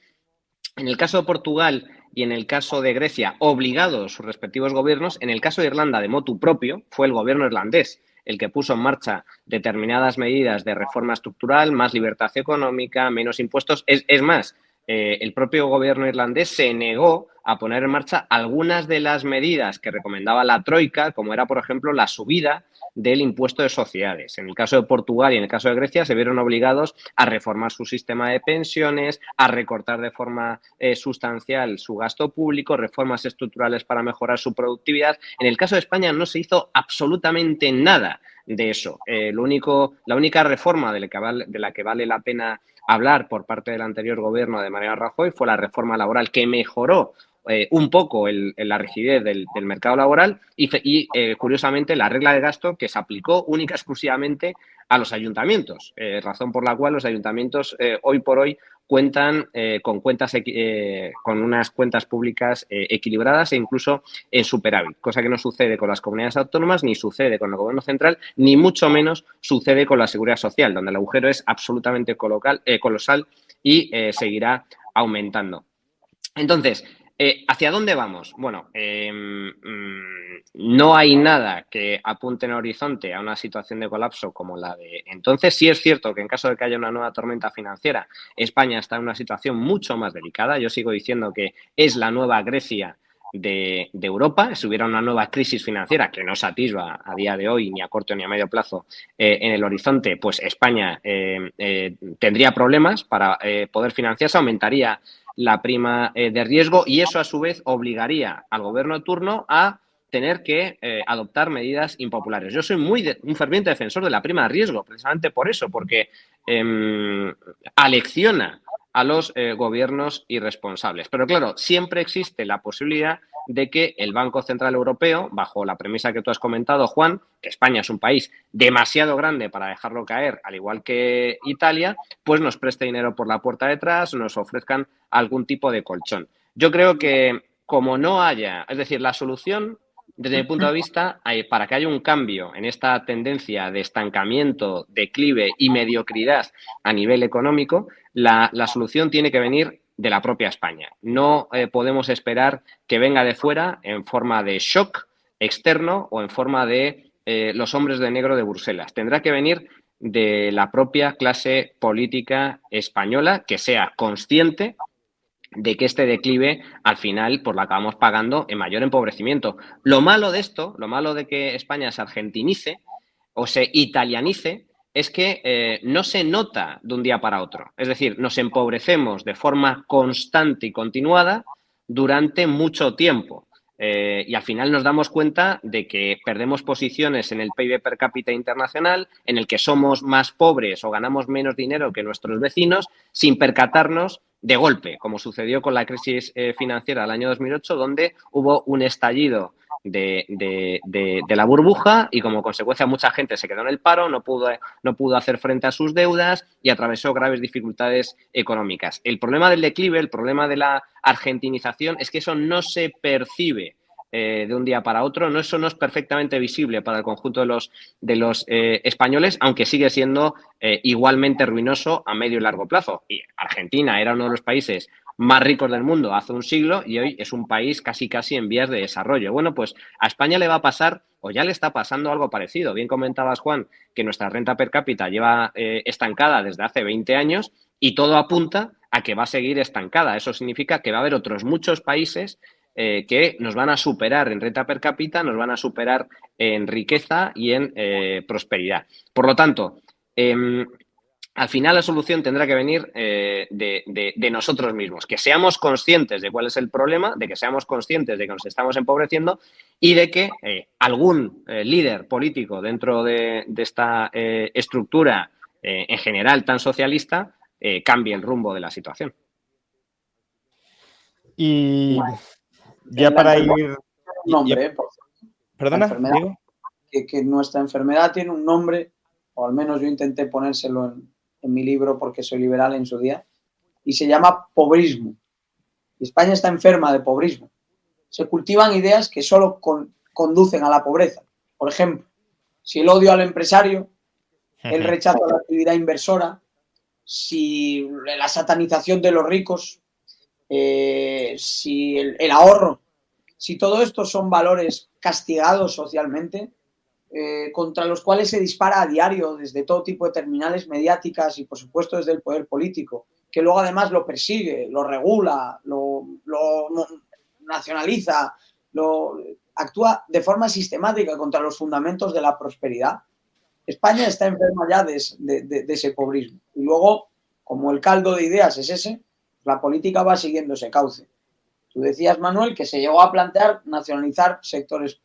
en el caso de Portugal y en el caso de Grecia, obligados sus respectivos gobiernos. En el caso de Irlanda, de motu propio, fue el gobierno irlandés el que puso en marcha determinadas medidas de reforma estructural, más libertad económica, menos impuestos. Es más, el propio gobierno irlandés se negó a poner en marcha algunas de las medidas que recomendaba la Troika, como era, por ejemplo, la subida del impuesto de sociedades. En el caso de Portugal y en el caso de Grecia se vieron obligados a reformar su sistema de pensiones, a recortar de forma sustancial su gasto público, reformas estructurales para mejorar su productividad. En el caso de España no se hizo absolutamente nada de eso. La única reforma de la que vale la pena hablar por parte del anterior gobierno de Mariano Rajoy fue la reforma laboral, que mejoró un poco la rigidez del mercado laboral y curiosamente, la regla de gasto que se aplicó única y exclusivamente a los ayuntamientos, razón por la cual los ayuntamientos hoy por hoy cuentan con unas cuentas públicas equilibradas e incluso en superávit, cosa que no sucede con las comunidades autónomas, ni sucede con el gobierno central, ni mucho menos sucede con la seguridad social, donde el agujero es absolutamente colosal y seguirá aumentando. Entonces, ¿hacia dónde vamos? Bueno, no hay nada que apunte en el horizonte a una situación de colapso como la de entonces. Sí es cierto que en caso de que haya una nueva tormenta financiera, España está en una situación mucho más delicada. Yo sigo diciendo que es la nueva Grecia de Europa. Si hubiera una nueva crisis financiera que no se atisba a día de hoy, ni a corto ni a medio plazo, en el horizonte, pues España tendría problemas para poder financiarse, aumentaría la prima de riesgo y eso a su vez obligaría al gobierno de turno a tener que adoptar medidas impopulares. Yo soy un ferviente defensor de la prima de riesgo, precisamente por eso, porque alecciona a los gobiernos irresponsables. Pero claro, siempre existe la posibilidad de que el Banco Central Europeo, bajo la premisa que tú has comentado, Juan, que España es un país demasiado grande para dejarlo caer, al igual que Italia, pues nos preste dinero por la puerta de atrás, nos ofrezcan algún tipo de colchón. Yo creo que como no haya, es decir, la solución desde mi punto de vista, para que haya un cambio en esta tendencia de estancamiento, declive y mediocridad a nivel económico, la solución tiene que venir de la propia España. No podemos esperar que venga de fuera en forma de shock externo o en forma de los hombres de negro de Bruselas. Tendrá que venir de la propia clase política española que sea consciente de que este declive al final pues lo acabamos pagando en mayor empobrecimiento. Lo malo de esto, lo malo de que España se argentinice o se italianice, es que no se nota de un día para otro. Es decir, nos empobrecemos de forma constante y continuada durante mucho tiempo. Y al final nos damos cuenta de que perdemos posiciones en el PIB per cápita internacional, en el que somos más pobres o ganamos menos dinero que nuestros vecinos, sin percatarnos de golpe, como sucedió con la crisis financiera del año 2008, donde hubo un estallido de la burbuja y como consecuencia mucha gente se quedó en el paro, no pudo hacer frente a sus deudas y atravesó graves dificultades económicas. El problema del declive, el problema de la argentinización es que eso no se percibe de un día para otro, eso no es perfectamente visible para el conjunto de los españoles, aunque sigue siendo igualmente ruinoso a medio y largo plazo. Y Argentina era uno de los países más ricos del mundo hace un siglo y hoy es un país casi en vías de desarrollo. Bueno, pues a España le va a pasar o ya le está pasando algo parecido. Bien comentabas, Juan, que nuestra renta per cápita lleva estancada desde hace 20 años y todo apunta a que va a seguir estancada. Eso significa que va a haber otros muchos países que nos van a superar en renta per cápita, nos van a superar en riqueza y en prosperidad. Por lo tanto, al final la solución tendrá que venir de nosotros mismos, que seamos conscientes de cuál es el problema, de que seamos conscientes de que nos estamos empobreciendo y de que algún líder político dentro de esta estructura en general tan socialista cambie el rumbo de la situación. Y Ya para ir... Un nombre, Perdona, enfermedad, Diego. que nuestra enfermedad tiene un nombre, o al menos yo intenté ponérselo en mi libro porque soy liberal en su día, y se llama pobrismo. Y España está enferma de pobrismo. Se cultivan ideas que solo conducen a la pobreza. Por ejemplo, si el odio al empresario, el rechazo a la actividad inversora, si la satanización de los ricos, si el ahorro, si todo esto son valores castigados socialmente, contra los cuales se dispara a diario desde todo tipo de terminales mediáticas y, por supuesto, desde el poder político, que luego además lo persigue, lo regula, lo nacionaliza, actúa de forma sistemática contra los fundamentos de la prosperidad. España está enferma ya de ese pobrismo. Y luego, como el caldo de ideas es ese, la política va siguiendo ese cauce. Tú decías, Manuel, que se llegó a plantear nacionalizar sectores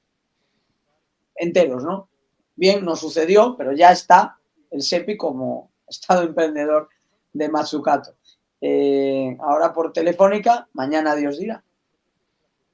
enteros, ¿no? Bien, no sucedió, pero ya está el SEPI como Estado emprendedor de Matsukato. Ahora por Telefónica, mañana Dios dirá.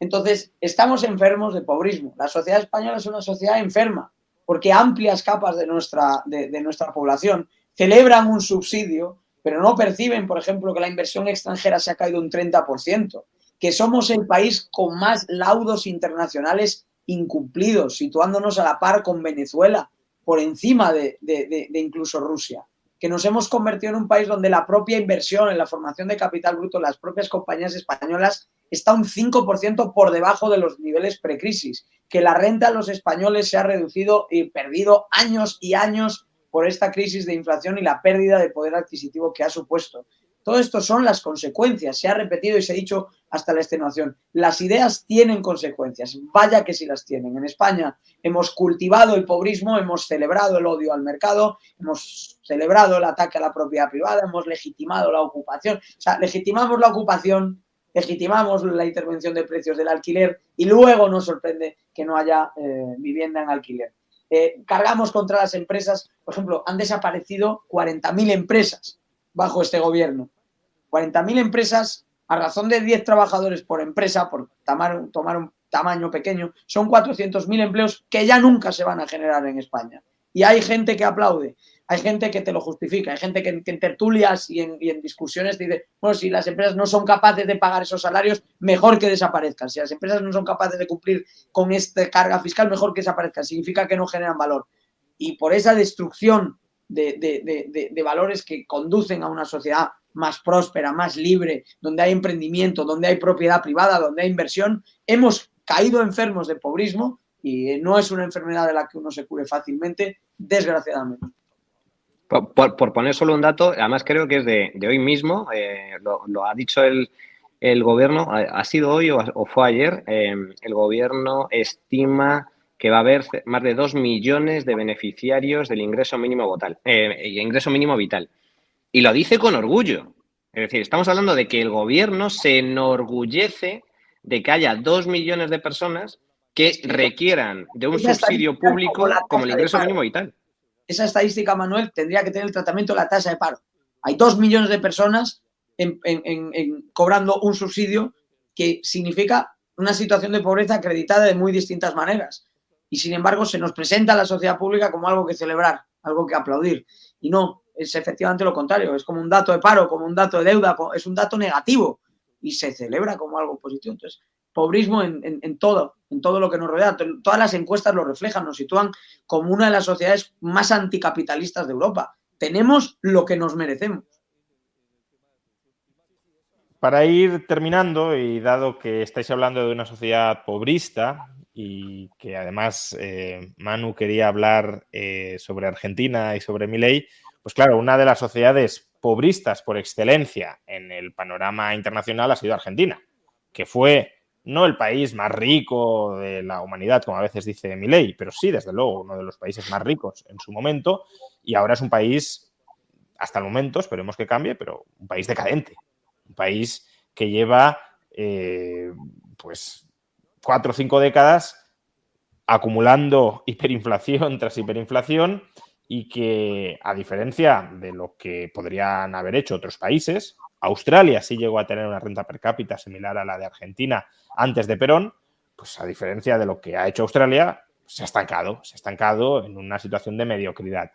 Entonces, estamos enfermos de pobrismo. La sociedad española es una sociedad enferma, porque amplias capas de nuestra población celebran un subsidio, pero no perciben, por ejemplo, que la inversión extranjera se ha caído un 30%, que somos el país con más laudos internacionales incumplidos, situándonos a la par con Venezuela, por encima de incluso Rusia, que nos hemos convertido en un país donde la propia inversión en la formación de capital bruto, las propias compañías españolas, está un 5% por debajo de los niveles precrisis, que la renta a los españoles se ha reducido y perdido años y años por esta crisis de inflación y la pérdida de poder adquisitivo que ha supuesto. Todo esto son las consecuencias, se ha repetido y se ha dicho hasta la extenuación. Las ideas tienen consecuencias, vaya que sí las tienen. En España hemos cultivado el pobrismo, hemos celebrado el odio al mercado, hemos celebrado el ataque a la propiedad privada, hemos legitimado la ocupación. O sea, legitimamos la ocupación, legitimamos la intervención de precios del alquiler y luego nos sorprende que no haya vivienda en alquiler. Cargamos contra las empresas, por ejemplo, han desaparecido 40.000 empresas bajo este gobierno. 40.000 empresas a razón de 10 trabajadores por empresa, por tomar un tamaño pequeño, son 400.000 empleos que ya nunca se van a generar en España. Y hay gente que aplaude, hay gente que te lo justifica, hay gente que en tertulias y en discusiones te dice, bueno, si las empresas no son capaces de pagar esos salarios, mejor que desaparezcan. Si las empresas no son capaces de cumplir con esta carga fiscal, mejor que desaparezcan. Significa que no generan valor. Y por esa destrucción de valores que conducen a una sociedad más próspera, más libre, donde hay emprendimiento, donde hay propiedad privada, donde hay inversión, hemos caído enfermos de pobrismo y no es una enfermedad de la que uno se cure fácilmente, desgraciadamente. Por poner solo un dato, además creo que es de hoy mismo, lo ha dicho el gobierno, ha sido hoy o fue ayer, el gobierno estima que va a haber más de 2 millones de beneficiarios del ingreso mínimo vital. Y lo dice con orgullo. Es decir, estamos hablando de que el gobierno se enorgullece de que haya 2 millones de personas que requieran de un subsidio público como el ingreso mínimo vital. Esa estadística, Manuel, tendría que tener el tratamiento de la tasa de paro. Hay 2 millones de personas cobrando un subsidio que significa una situación de pobreza acreditada de muy distintas maneras. Y, sin embargo, se nos presenta a la sociedad pública como algo que celebrar, algo que aplaudir. Y no, es efectivamente lo contrario. Es como un dato de paro, como un dato de deuda, es un dato negativo y se celebra como algo positivo. Entonces, pobrismo en todo lo que nos rodea. Todas las encuestas lo reflejan, nos sitúan como una de las sociedades más anticapitalistas de Europa. Tenemos lo que nos merecemos. Para ir terminando, y dado que estáis hablando de una sociedad pobrista y que además Manu quería hablar sobre Argentina y sobre Milei, pues claro, una de las sociedades pobristas por excelencia en el panorama internacional ha sido Argentina, que fue no el país más rico de la humanidad, como a veces dice Milei, pero sí, desde luego, uno de los países más ricos en su momento, y ahora es un país, hasta el momento, esperemos que cambie, pero un país decadente. Un país que lleva pues 4 o 5 décadas acumulando hiperinflación tras hiperinflación y que, a diferencia de lo que podrían haber hecho otros países, Australia sí llegó a tener una renta per cápita similar a la de Argentina antes de Perón, pues a diferencia de lo que ha hecho Australia, se ha estancado en una situación de mediocridad.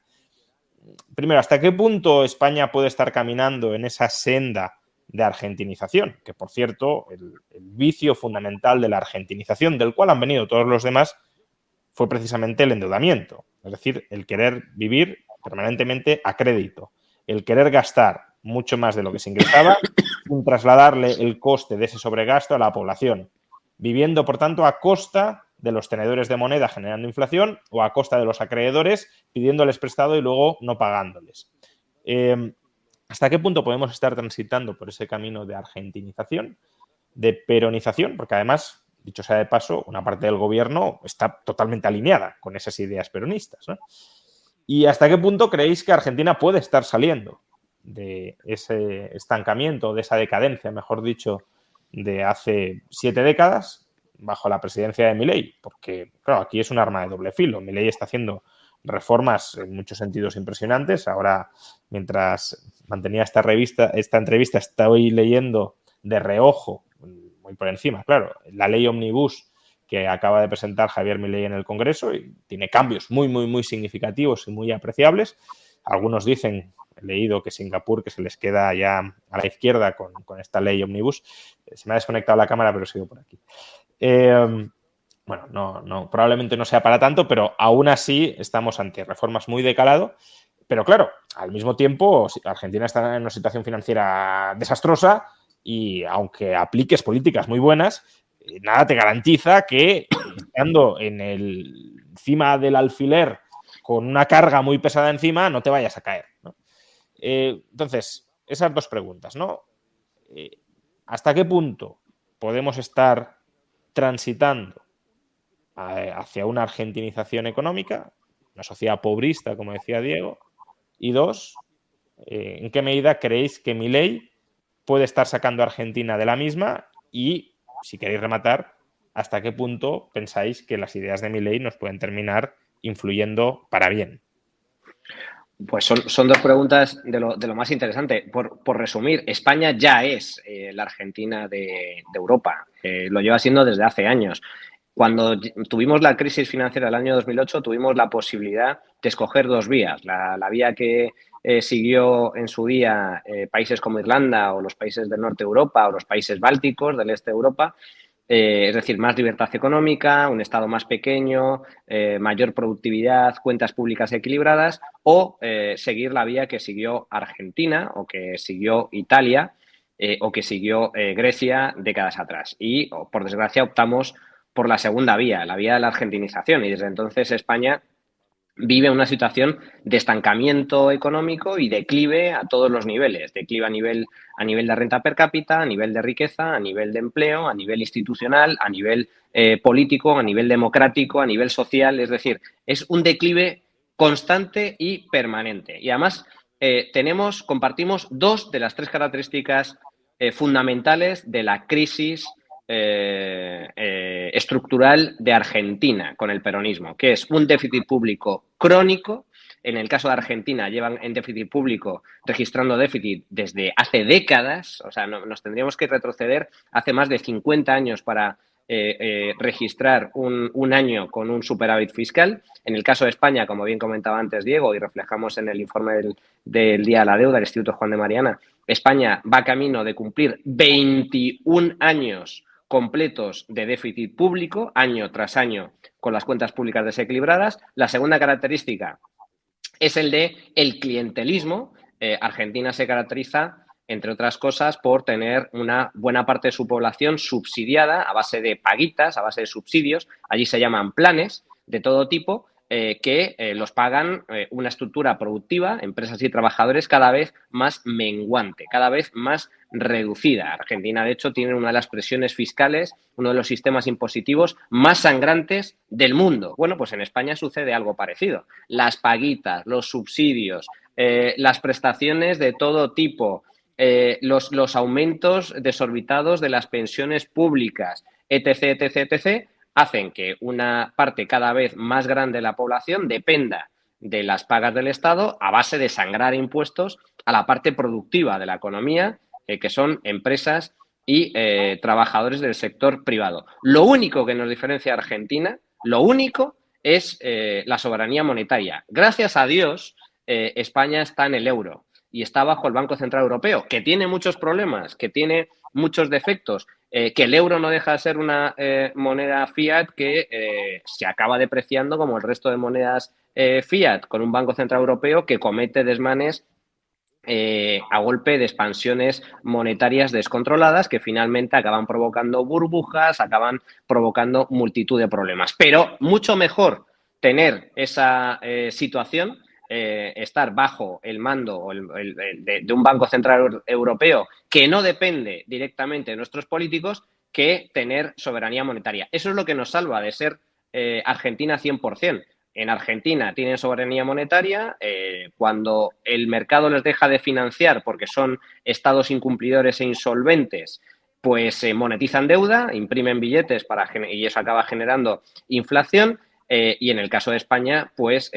Primero, ¿hasta qué punto España puede estar caminando en esa senda de argentinización? Que, por cierto, el vicio fundamental de la argentinización, del cual han venido todos los demás, fue precisamente el endeudamiento. Es decir, el querer vivir permanentemente a crédito, el querer gastar mucho más de lo que se ingresaba sin trasladarle el coste de ese sobregasto a la población, viviendo, por tanto, a costa de los tenedores de moneda generando inflación o a costa de los acreedores pidiéndoles prestado y luego no pagándoles. ¿Hasta qué punto podemos estar transitando por ese camino de argentinización, de peronización? Porque además, dicho sea de paso, una parte del gobierno está totalmente alineada con esas ideas peronistas, ¿no? ¿Y hasta qué punto creéis que Argentina puede estar saliendo de ese estancamiento, de esa decadencia, mejor dicho, de hace 7 décadas bajo la presidencia de Milei? Porque, claro, aquí es un arma de doble filo. Milei está haciendo reformas en muchos sentidos impresionantes. Ahora, mientras mantenía esta entrevista, estoy leyendo de reojo, muy por encima, claro, la ley Omnibus que acaba de presentar Javier Milei en el Congreso y tiene cambios muy, muy, muy significativos y muy apreciables. Algunos dicen, he leído que Singapur, que se les queda ya a la izquierda con esta ley Omnibus. Se me ha desconectado la cámara, pero sigo por aquí. Bueno, no, probablemente no sea para tanto, pero aún así estamos ante reformas muy de calado. Pero claro, al mismo tiempo, Argentina está en una situación financiera desastrosa y aunque apliques políticas muy buenas, nada te garantiza que estando encima del alfiler con una carga muy pesada encima no te vayas a caer, ¿no? Entonces, esas dos preguntas, ¿no? ¿Hasta qué punto podemos estar transitando hacia una argentinización económica, una sociedad pobrista, como decía Diego? Y dos, ¿en qué medida creéis que Milei puede estar sacando a Argentina de la misma? Y, si queréis rematar, ¿hasta qué punto pensáis que las ideas de Milei nos pueden terminar influyendo para bien? Pues son dos preguntas de lo más interesante. Por resumir, España ya es la Argentina de Europa. Lo lleva siendo desde hace años. Cuando tuvimos la crisis financiera del año 2008, tuvimos la posibilidad de escoger dos vías. La vía que siguió en su día países como Irlanda o los países del norte de Europa o los países bálticos del este de Europa, es decir, más libertad económica, un Estado más pequeño, mayor productividad, cuentas públicas equilibradas, o seguir la vía que siguió Argentina o que siguió Italia o que siguió Grecia décadas atrás. Y, por desgracia, optamos por la segunda vía, la vía de la argentinización. Y desde entonces España vive una situación de estancamiento económico y declive a todos los niveles. Declive a nivel de renta per cápita, a nivel de riqueza, a nivel de empleo, a nivel institucional, a nivel político, a nivel democrático, a nivel social. Es decir, es un declive constante y permanente. Y además compartimos dos de las tres características fundamentales de la crisis estructural de Argentina con el peronismo, que es un déficit público crónico. En el caso de Argentina llevan en déficit público registrando déficit desde hace décadas, o sea, nos tendríamos que retroceder hace más de 50 años para registrar un año con un superávit fiscal. En el caso de España, como bien comentaba antes Diego, y reflejamos en el informe del Día de la Deuda del Instituto Juan de Mariana, España va camino de cumplir 21 años completos de déficit público, año tras año, con las cuentas públicas desequilibradas. La segunda característica es el de el clientelismo. Argentina se caracteriza, entre otras cosas, por tener una buena parte de su población subsidiada a base de paguitas, a base de subsidios. Allí se llaman planes de todo tipo, que los pagan una estructura productiva, empresas y trabajadores cada vez más menguante, cada vez más reducida. Argentina, de hecho, tiene una de las presiones fiscales, uno de los sistemas impositivos más sangrantes del mundo. Bueno, pues en España sucede algo parecido. Las paguitas, los subsidios, las prestaciones de todo tipo, los aumentos desorbitados de las pensiones públicas, etc., etc., etc., hacen que una parte cada vez más grande de la población dependa de las pagas del Estado a base de sangrar impuestos a la parte productiva de la economía, que son empresas y trabajadores del sector privado. Lo único que nos diferencia a Argentina, lo único es la soberanía monetaria. Gracias a Dios, España está en el euro y está bajo el Banco Central Europeo, que tiene muchos problemas, que tiene muchos defectos, que el euro no deja de ser una moneda fiat que se acaba depreciando como el resto de monedas fiat, con un Banco Central Europeo que comete desmanes a golpe de expansiones monetarias descontroladas que finalmente acaban provocando burbujas, acaban provocando multitud de problemas. Pero mucho mejor tener esa situación, estar bajo el mando de un Banco Central Europeo que no depende directamente de nuestros políticos, que tener soberanía monetaria. Eso es lo que nos salva de ser Argentina 100%. En Argentina tienen soberanía monetaria, cuando el mercado les deja de financiar porque son estados incumplidores e insolventes, pues monetizan deuda, imprimen billetes y eso acaba generando inflación. Y en el caso de España, pues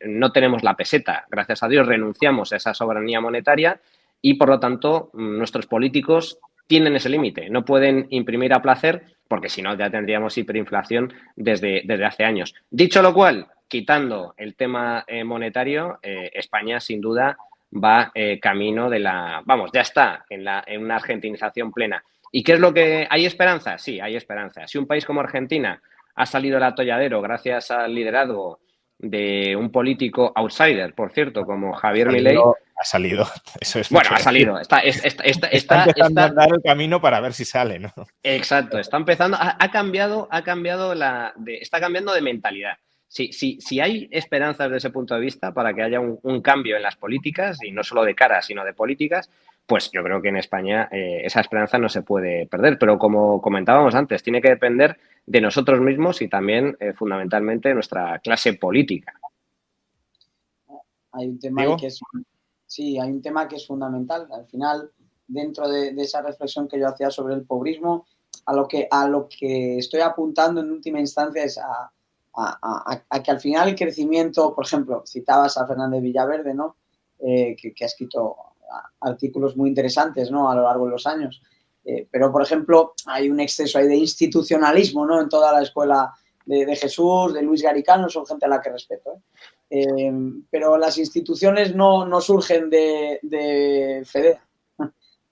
no tenemos la peseta. Gracias a Dios renunciamos a esa soberanía monetaria y, por lo tanto, nuestros políticos tienen ese límite. No pueden imprimir a placer porque si no ya tendríamos hiperinflación desde hace años. Dicho lo cual, quitando el tema monetario, España sin duda va camino de la... Vamos, ya está en una argentinización plena. ¿Y qué es lo que... ¿Hay esperanza? Sí, hay esperanza. Si un país como Argentina ha salido del atolladero gracias al liderazgo de un político outsider, por cierto, como Javier Milei... Ha salido, eso es bueno, mucho ha salido. Está empezando a andar el camino para ver si sale, ¿no? Exacto, está empezando, está cambiando de mentalidad. Si hay esperanzas desde ese punto de vista para que haya un cambio en las políticas, y no solo de cara, sino de políticas, pues yo creo que en España esa esperanza no se puede perder. Pero como comentábamos antes, tiene que depender de nosotros mismos y también fundamentalmente de nuestra clase política. Hay un tema que es... Sí, hay un tema que es fundamental. Al final, dentro de esa reflexión que yo hacía sobre el pobrismo, a lo que estoy apuntando en última instancia es a que al final el crecimiento, por ejemplo, citabas a Fernández Villaverde, ¿no? Que ha escrito artículos muy interesantes, ¿no? A lo largo de los años. Pero, por ejemplo, hay un exceso ahí de institucionalismo, ¿no? En toda la escuela de Jesús, de Luis Garicano, son gente a la que respeto, pero las instituciones no surgen de Fedea,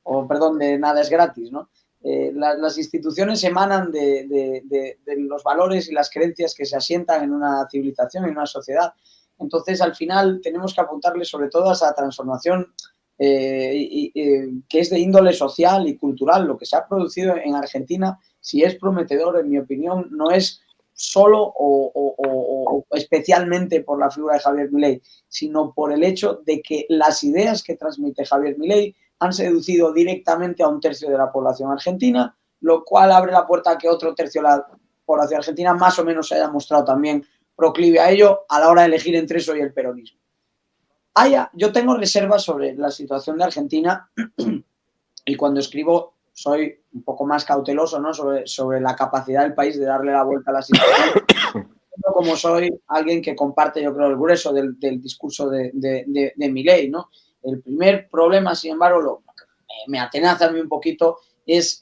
o perdón, de nada es gratis, ¿no? Las instituciones emanan de los valores y las creencias que se asientan en una civilización y en una sociedad. Entonces, al final, tenemos que apuntarle sobre todo a esa transformación que es de índole social y cultural. Lo que se ha producido en Argentina, si es prometedor, en mi opinión, no es solo o especialmente por la figura de Javier Milei, sino por el hecho de que las ideas que transmite Javier Milei han seducido directamente a un tercio de la población argentina, lo cual abre la puerta a que otro tercio de la población argentina más o menos se haya mostrado también proclive a ello a la hora de elegir entre eso y el peronismo. Yo tengo reservas sobre la situación de Argentina y cuando escribo soy un poco más cauteloso, ¿no? sobre la capacidad del país de darle la vuelta a la situación. Como soy alguien que comparte, yo creo, el grueso del discurso de Milei, ¿no? El primer problema, sin embargo, lo que me atenaza a mí un poquito es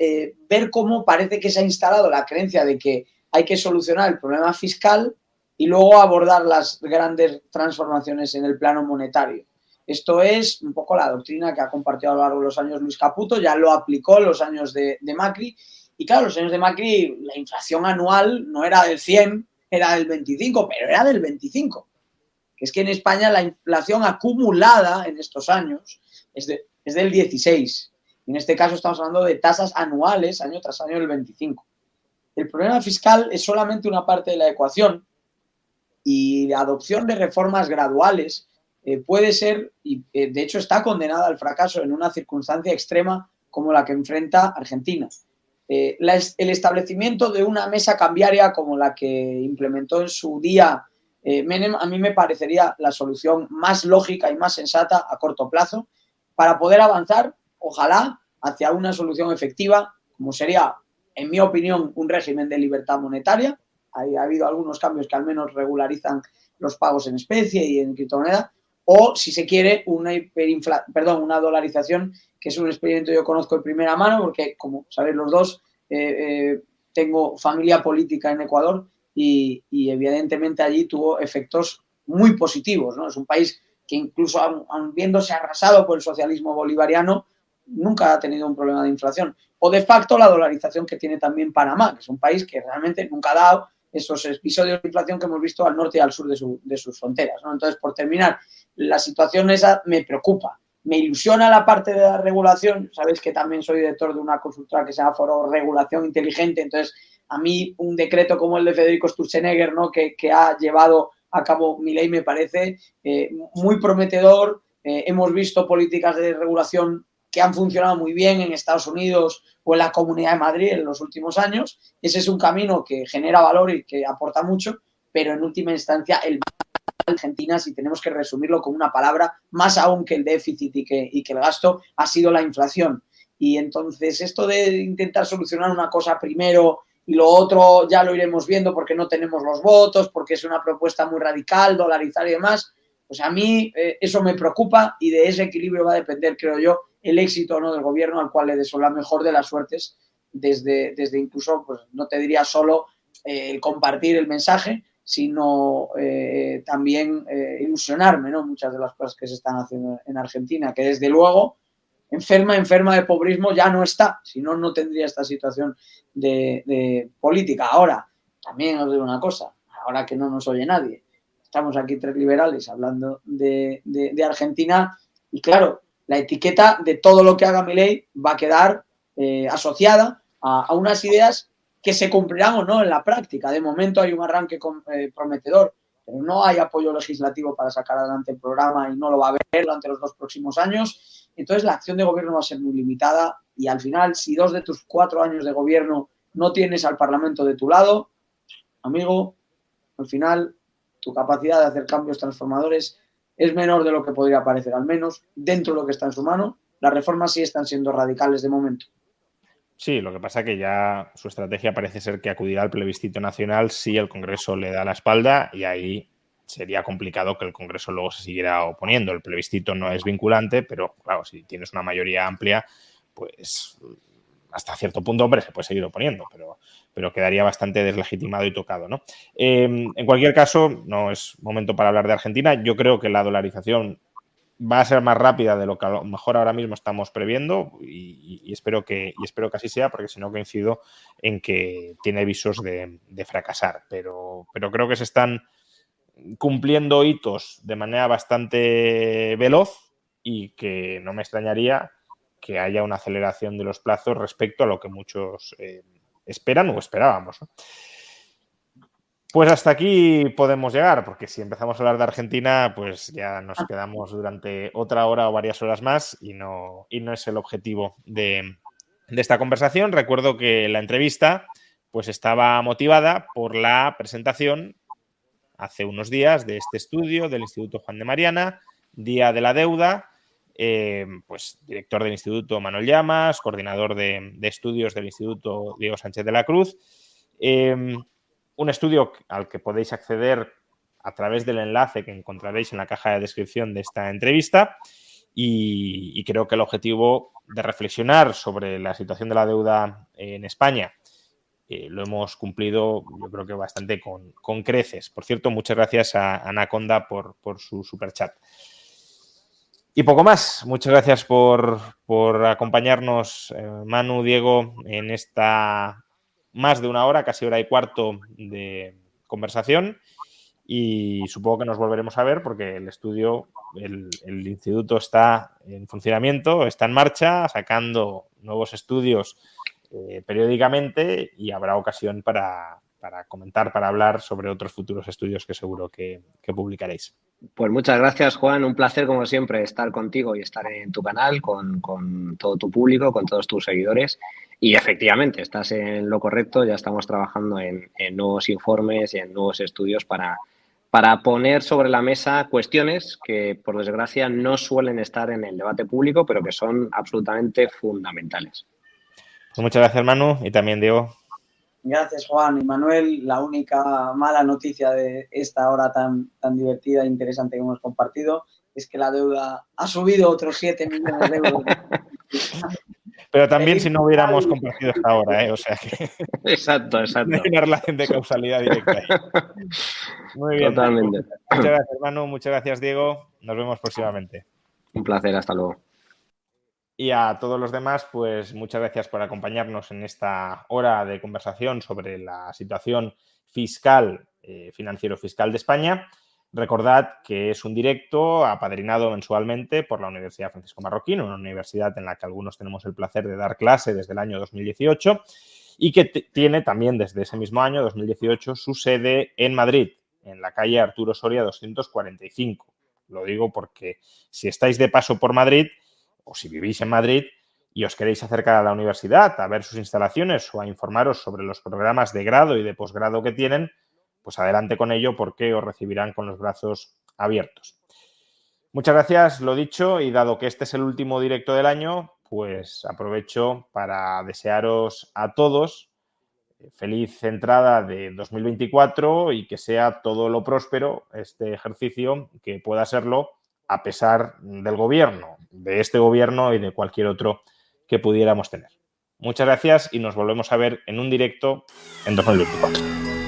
ver cómo parece que se ha instalado la creencia de que hay que solucionar el problema fiscal y luego abordar las grandes transformaciones en el plano monetario. Esto es un poco la doctrina que ha compartido a lo largo de los años Luis Caputo, ya lo aplicó en los años de Macri. Y claro, los años de Macri, la inflación anual no era del 100, era del 25, pero era del 25. Que es que en España la inflación acumulada en estos años es del 16. Y en este caso estamos hablando de tasas anuales, año tras año, del 25. El problema fiscal es solamente una parte de la ecuación y la adopción de reformas graduales puede ser, y de hecho está condenada al fracaso en una circunstancia extrema como la que enfrenta Argentina. El establecimiento de una mesa cambiaria como la que implementó en su día Menem, a mí me parecería la solución más lógica y más sensata a corto plazo para poder avanzar, ojalá, hacia una solución efectiva, como sería, en mi opinión, un régimen de libertad monetaria. Ha habido algunos cambios que al menos regularizan los pagos en especie y en criptomoneda, o, si se quiere, una dolarización, que es un experimento que yo conozco de primera mano, porque, como sabéis los dos, tengo familia política en Ecuador y evidentemente allí tuvo efectos muy positivos, ¿no? Es un país que incluso, aun viéndose arrasado por el socialismo bolivariano, nunca ha tenido un problema de inflación. O de facto la dolarización que tiene también Panamá, que es un país que realmente nunca ha dado esos episodios de inflación que hemos visto al norte y al sur de sus fronteras, ¿no? Entonces, por terminar, la situación esa me preocupa. Me ilusiona la parte de la regulación. Sabéis que también soy director de una consultora que se llama Foro Regulación Inteligente. Entonces, a mí un decreto como el de Federico Sturzenegger, ¿no?, que ha llevado a cabo Milei, me parece muy prometedor. Hemos visto políticas de regulación que han funcionado muy bien en Estados Unidos o en la Comunidad de Madrid en los últimos años. Ese es un camino que genera valor y que aporta mucho, pero en última instancia el Argentina, si tenemos que resumirlo con una palabra, más aún que el déficit y que el gasto, ha sido la inflación. Y entonces esto de intentar solucionar una cosa primero y lo otro ya lo iremos viendo porque no tenemos los votos, porque es una propuesta muy radical, dolarizar y demás, pues a mí eso me preocupa, y de ese equilibrio va a depender, creo yo, el éxito o no del gobierno, al cual le deseo la mejor de las suertes, desde incluso, pues no te diría solo el compartir el mensaje, sino también ilusionarme, ¿no? Muchas de las cosas que se están haciendo en Argentina, que desde luego enferma de pobrismo ya no está, si no, no tendría esta situación de política. Ahora, también os digo una cosa, ahora que no nos oye nadie, estamos aquí tres liberales hablando de Argentina, y claro, la etiqueta de todo lo que haga Milei va a quedar asociada a unas ideas que se cumplirán o no en la práctica. De momento hay un arranque prometedor, pero no hay apoyo legislativo para sacar adelante el programa y no lo va a haber durante los 2 próximos años. Entonces la acción de gobierno va a ser muy limitada, y al final, si 2 de tus 4 años de gobierno no tienes al Parlamento de tu lado, amigo, al final tu capacidad de hacer cambios transformadores es menor de lo que podría parecer, al menos dentro de lo que está en su mano. Las reformas sí están siendo radicales de momento. Sí, lo que pasa es que ya su estrategia parece ser que acudirá al plebiscito nacional si el Congreso le da la espalda, y ahí sería complicado que el Congreso luego se siguiera oponiendo. El plebiscito no es vinculante, pero claro, si tienes una mayoría amplia, pues hasta cierto punto, hombre, se puede seguir oponiendo, pero quedaría bastante deslegitimado y tocado, ¿no? En cualquier caso, no es momento para hablar de Argentina. Yo creo que la dolarización va a ser más rápida de lo que a lo mejor ahora mismo estamos previendo, y espero que así sea, porque si no coincido en que tiene visos de fracasar. Pero creo que se están cumpliendo hitos de manera bastante veloz, y que no me extrañaría que haya una aceleración de los plazos respecto a lo que muchos esperan o esperábamos, ¿no? Pues hasta aquí podemos llegar, porque si empezamos a hablar de Argentina, pues ya nos quedamos durante otra hora o varias horas más, y no es el objetivo de esta conversación. Recuerdo que la entrevista pues estaba motivada por la presentación hace unos días de este estudio del Instituto Juan de Mariana, Día de la Deuda. Pues director del Instituto Manuel Llamas, coordinador de estudios del Instituto Diego Sánchez de la Cruz. Un estudio al que podéis acceder a través del enlace que encontraréis en la caja de descripción de esta entrevista, y creo que el objetivo de reflexionar sobre la situación de la deuda en España lo hemos cumplido, yo creo que bastante con creces. Por cierto, muchas gracias a Anaconda por su superchat. Y poco más. Muchas gracias por acompañarnos, Manu, Diego, en esta más de una hora, casi hora y cuarto de conversación. Y supongo que nos volveremos a ver, porque el estudio, el instituto está en funcionamiento, está en marcha, sacando nuevos estudios periódicamente, y habrá ocasión para comentar, para hablar sobre otros futuros estudios que seguro que publicaréis. Pues muchas gracias, Juan. Un placer, como siempre, estar contigo y estar en tu canal con todo tu público, con todos tus seguidores. Y efectivamente, estás en lo correcto. Ya estamos trabajando en nuevos informes y en nuevos estudios para poner sobre la mesa cuestiones que, por desgracia, no suelen estar en el debate público, pero que son absolutamente fundamentales. Pues muchas gracias, Manu, y también Diego. Gracias, Juan y Manuel. La única mala noticia de esta hora tan divertida e interesante que hemos compartido es que la deuda ha subido otros 7 millones de euros. Pero también si no hubiéramos compartido esta hora, o sea que Exacto. no hay una relación de causalidad directa ahí. Muy bien. Totalmente. Muchas gracias, Manu. Muchas gracias, Diego. Nos vemos próximamente. Un placer, hasta luego. Y a todos los demás, pues muchas gracias por acompañarnos en esta hora de conversación sobre la situación fiscal, financiero-fiscal de España. Recordad que es un directo apadrinado mensualmente por la Universidad Francisco Marroquín, una universidad en la que algunos tenemos el placer de dar clase desde el año 2018 y que tiene también desde ese mismo año, 2018, su sede en Madrid, en la calle Arturo Soria 245. Lo digo porque si estáis de paso por Madrid o si vivís en Madrid y os queréis acercar a la universidad a ver sus instalaciones o a informaros sobre los programas de grado y de posgrado que tienen, pues adelante con ello porque os recibirán con los brazos abiertos. Muchas gracias, lo dicho, y dado que este es el último directo del año, pues aprovecho para desearos a todos feliz entrada de 2024 y que sea todo lo próspero este ejercicio que pueda serlo a pesar del gobierno, de este gobierno y de cualquier otro que pudiéramos tener. Muchas gracias y nos volvemos a ver en un directo en 2024.